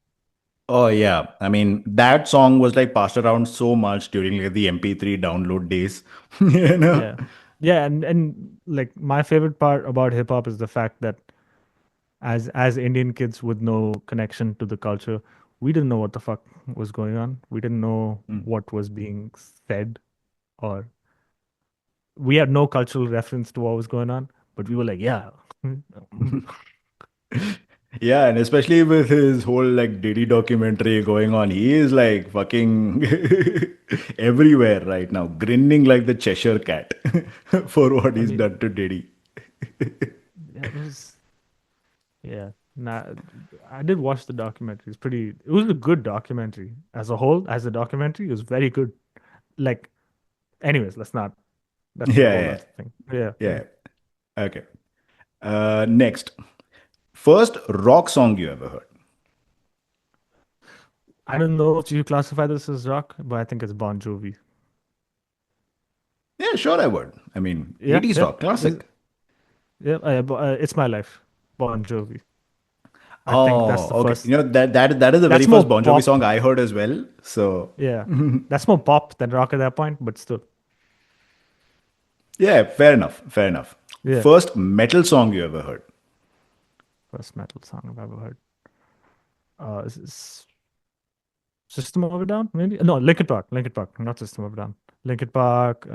Oh yeah, I mean that song was like passed around so much during like the MP3 download days. you know. Yeah, yeah, and like my favorite part about hip hop is the fact that as Indian kids with no connection to the culture, we didn't know what the fuck was going on. We didn't know what was being said, or we had no cultural reference to what was going on, but we were like, yeah. Yeah, and especially with his whole like Diddy documentary going on, he is like fucking everywhere right now, grinning like the Cheshire cat for what I he's mean, done to Diddy. yeah, it was, yeah. Nah, I did watch the documentary. It was a good documentary as a whole. As a documentary, it was very good. Like, anyways, that's a whole Yeah, other thing. Yeah, yeah, yeah. yeah. Okay. Next, first rock song you ever heard. I don't know if you classify this as rock, but I think it's Bon Jovi. Yeah, sure, I would. I mean, Yeah, 80s yeah. rock, classic. Yeah, It's My Life, Bon Jovi. I think that's Oh, the okay. first. That is the very That's first more Bon Jovi pop. song I heard as well. So, Yeah, that's more pop than rock at that point, but still. yeah, fair enough. Fair enough. Yeah, First metal song you ever heard. first metal song I've ever heard. Is System of a Down, maybe? No, Linkin Park. Linkin Park, not System of a Down. Linkin Park,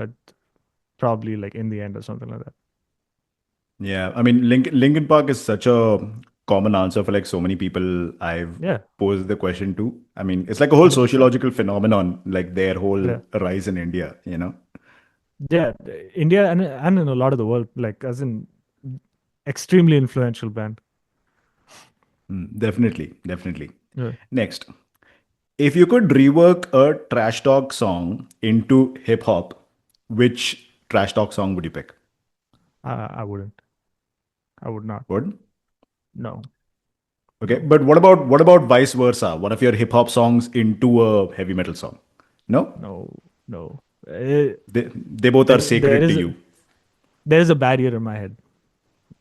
probably like In the End or something like that. Yeah, I mean, Linkin Park is such a common answer for like so many people I've Yeah, posed the question to. I mean, it's like a whole 100%. sociological phenomenon, like their whole Yeah, rise in India. yeah. India and in a lot of the world, like as in extremely influential band. Definitely, definitely. Yeah, Next, if you could rework a trash talk song into hip hop, which trash talk song would you pick? I wouldn't. I would not. Would? No, Okay, no, but what about vice versa? One of your hip hop songs into a heavy metal song? No? no, no. Uh, They both are there sacred to is you. there is a barrier in my head.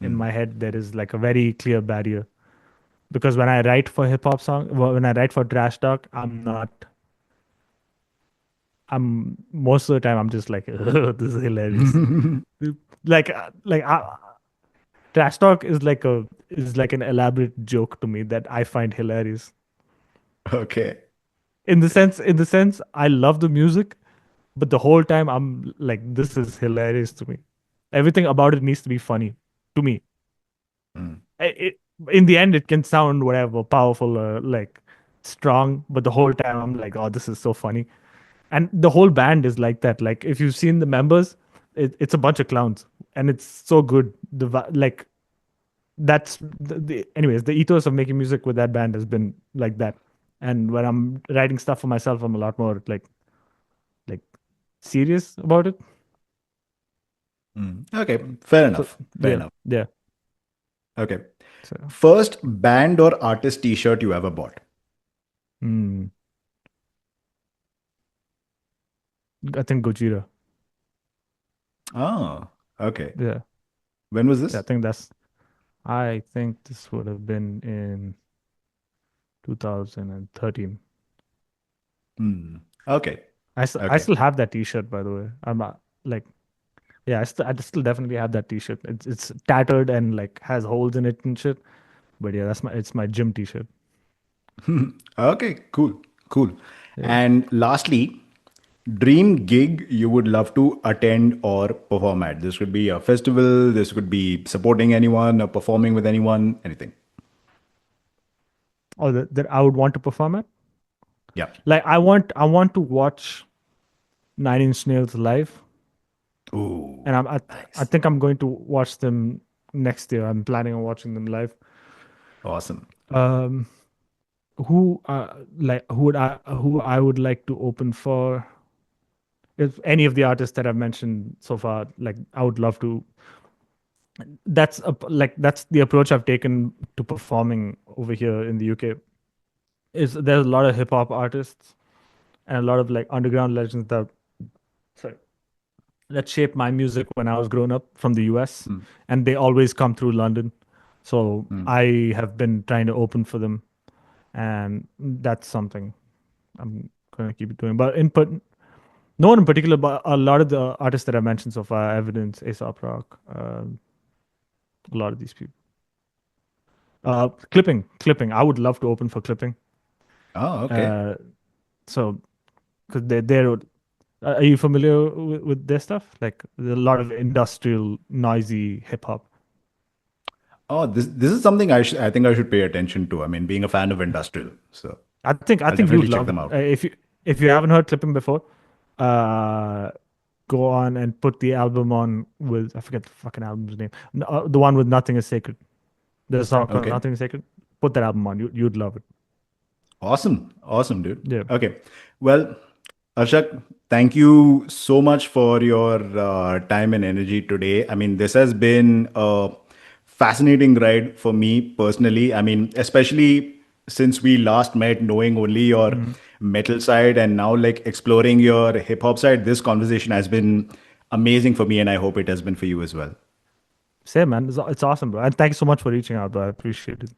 In Hmm. my head, there is like a very clear barrier because when I write for hip hop when I write for trash talk, I'm not. I'm most of the time I'm just like, "Ugh, this is hilarious. Like trash talk is like an elaborate joke to me that I find hilarious. Okay. In the sense, I love the music, but the whole time I'm like, this is hilarious to me. Everything about it needs to be funny to me. Hmm. It, in the end, it can sound whatever, powerful or like strong, but the whole time I'm like, oh, this is so funny. And the whole band is like that. Like if you've seen the members, it's a bunch of clowns, and it's so good. Like that's anyways, the ethos of making music with that band has been like that. And when I'm writing stuff for myself, I'm a lot more like serious about it. Okay, fair So enough. Fair yeah, enough. yeah. Okay. So First band or artist t-shirt you ever bought? hmm, I think Gojira. Oh, okay. Yeah, When was yeah. this? I think this would have been in 2013. Okay. I Okay. still have that T-shirt, by the way. I'm like, yeah, I still definitely have that T-shirt. It's tattered and like has holes in it and shit. But yeah, it's my gym T-shirt. Okay, cool. Cool. Yeah. And lastly, dream gig you would love to attend or perform at. This could be a festival, this could be supporting anyone or performing with anyone, anything. Or that I would want to perform at. Yeah. Like I want to watch Nine Inch Nails live, Ooh, and I nice. think I'm going to watch them next year. I'm planning on watching them live. Awesome. Um, who I would like to open for? If any of the artists that I've mentioned so far, like I would love to. That's the approach I've taken to performing over here in the UK. Is there's a lot of hip hop artists and a lot of like underground legends sorry that shaped my music when I was growing up from the US, Mm, and they always come through London. So mm. I have been trying to open for them, and that's something I'm going to keep doing. But no one in particular, but a lot of the artists that I mentioned so far, Evidence, Aesop Rock, a lot of these people. Clipping. I would love to open for Clipping. Oh, okay. Uh, so because they're are you familiar with their stuff? Like there's a lot of industrial, noisy hip hop. Oh, this is something I think I should pay attention to. I mean, being a fan of industrial, so I I'll think definitely you'd check love it. them out. If you haven't heard Clipping before, uh, go on and put the album on with I forget the fucking album's name. The one with Nothing Is Sacred. The song called Okay. Nothing Is Sacred. Put that album on. You'd love it. Awesome. Awesome, dude. Yeah. Okay. Well, Arshak, thank you so much for your time and energy today. I mean, this has been a fascinating ride for me personally. I mean, especially since we last met, knowing only your Mhm. metal side and now like exploring your hip hop side, this conversation has been amazing for me, and I hope it has been for you as well. Same man. It's awesome, bro. And thank you so much for reaching out, bro. I appreciate it.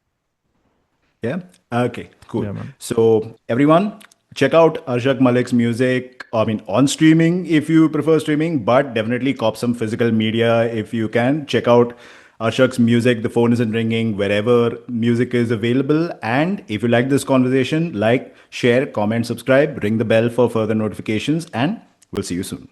Yeah. Okay. Cool. Yeah, man. So everyone, check out Arshak Malik's music. I mean, on streaming if you prefer streaming, but definitely cop some physical media if you can. Check out Arshak's music. The phone isn't ringing wherever music is available. And if you like this conversation, like, share, comment, subscribe, ring the bell for further notifications, and we'll see you soon.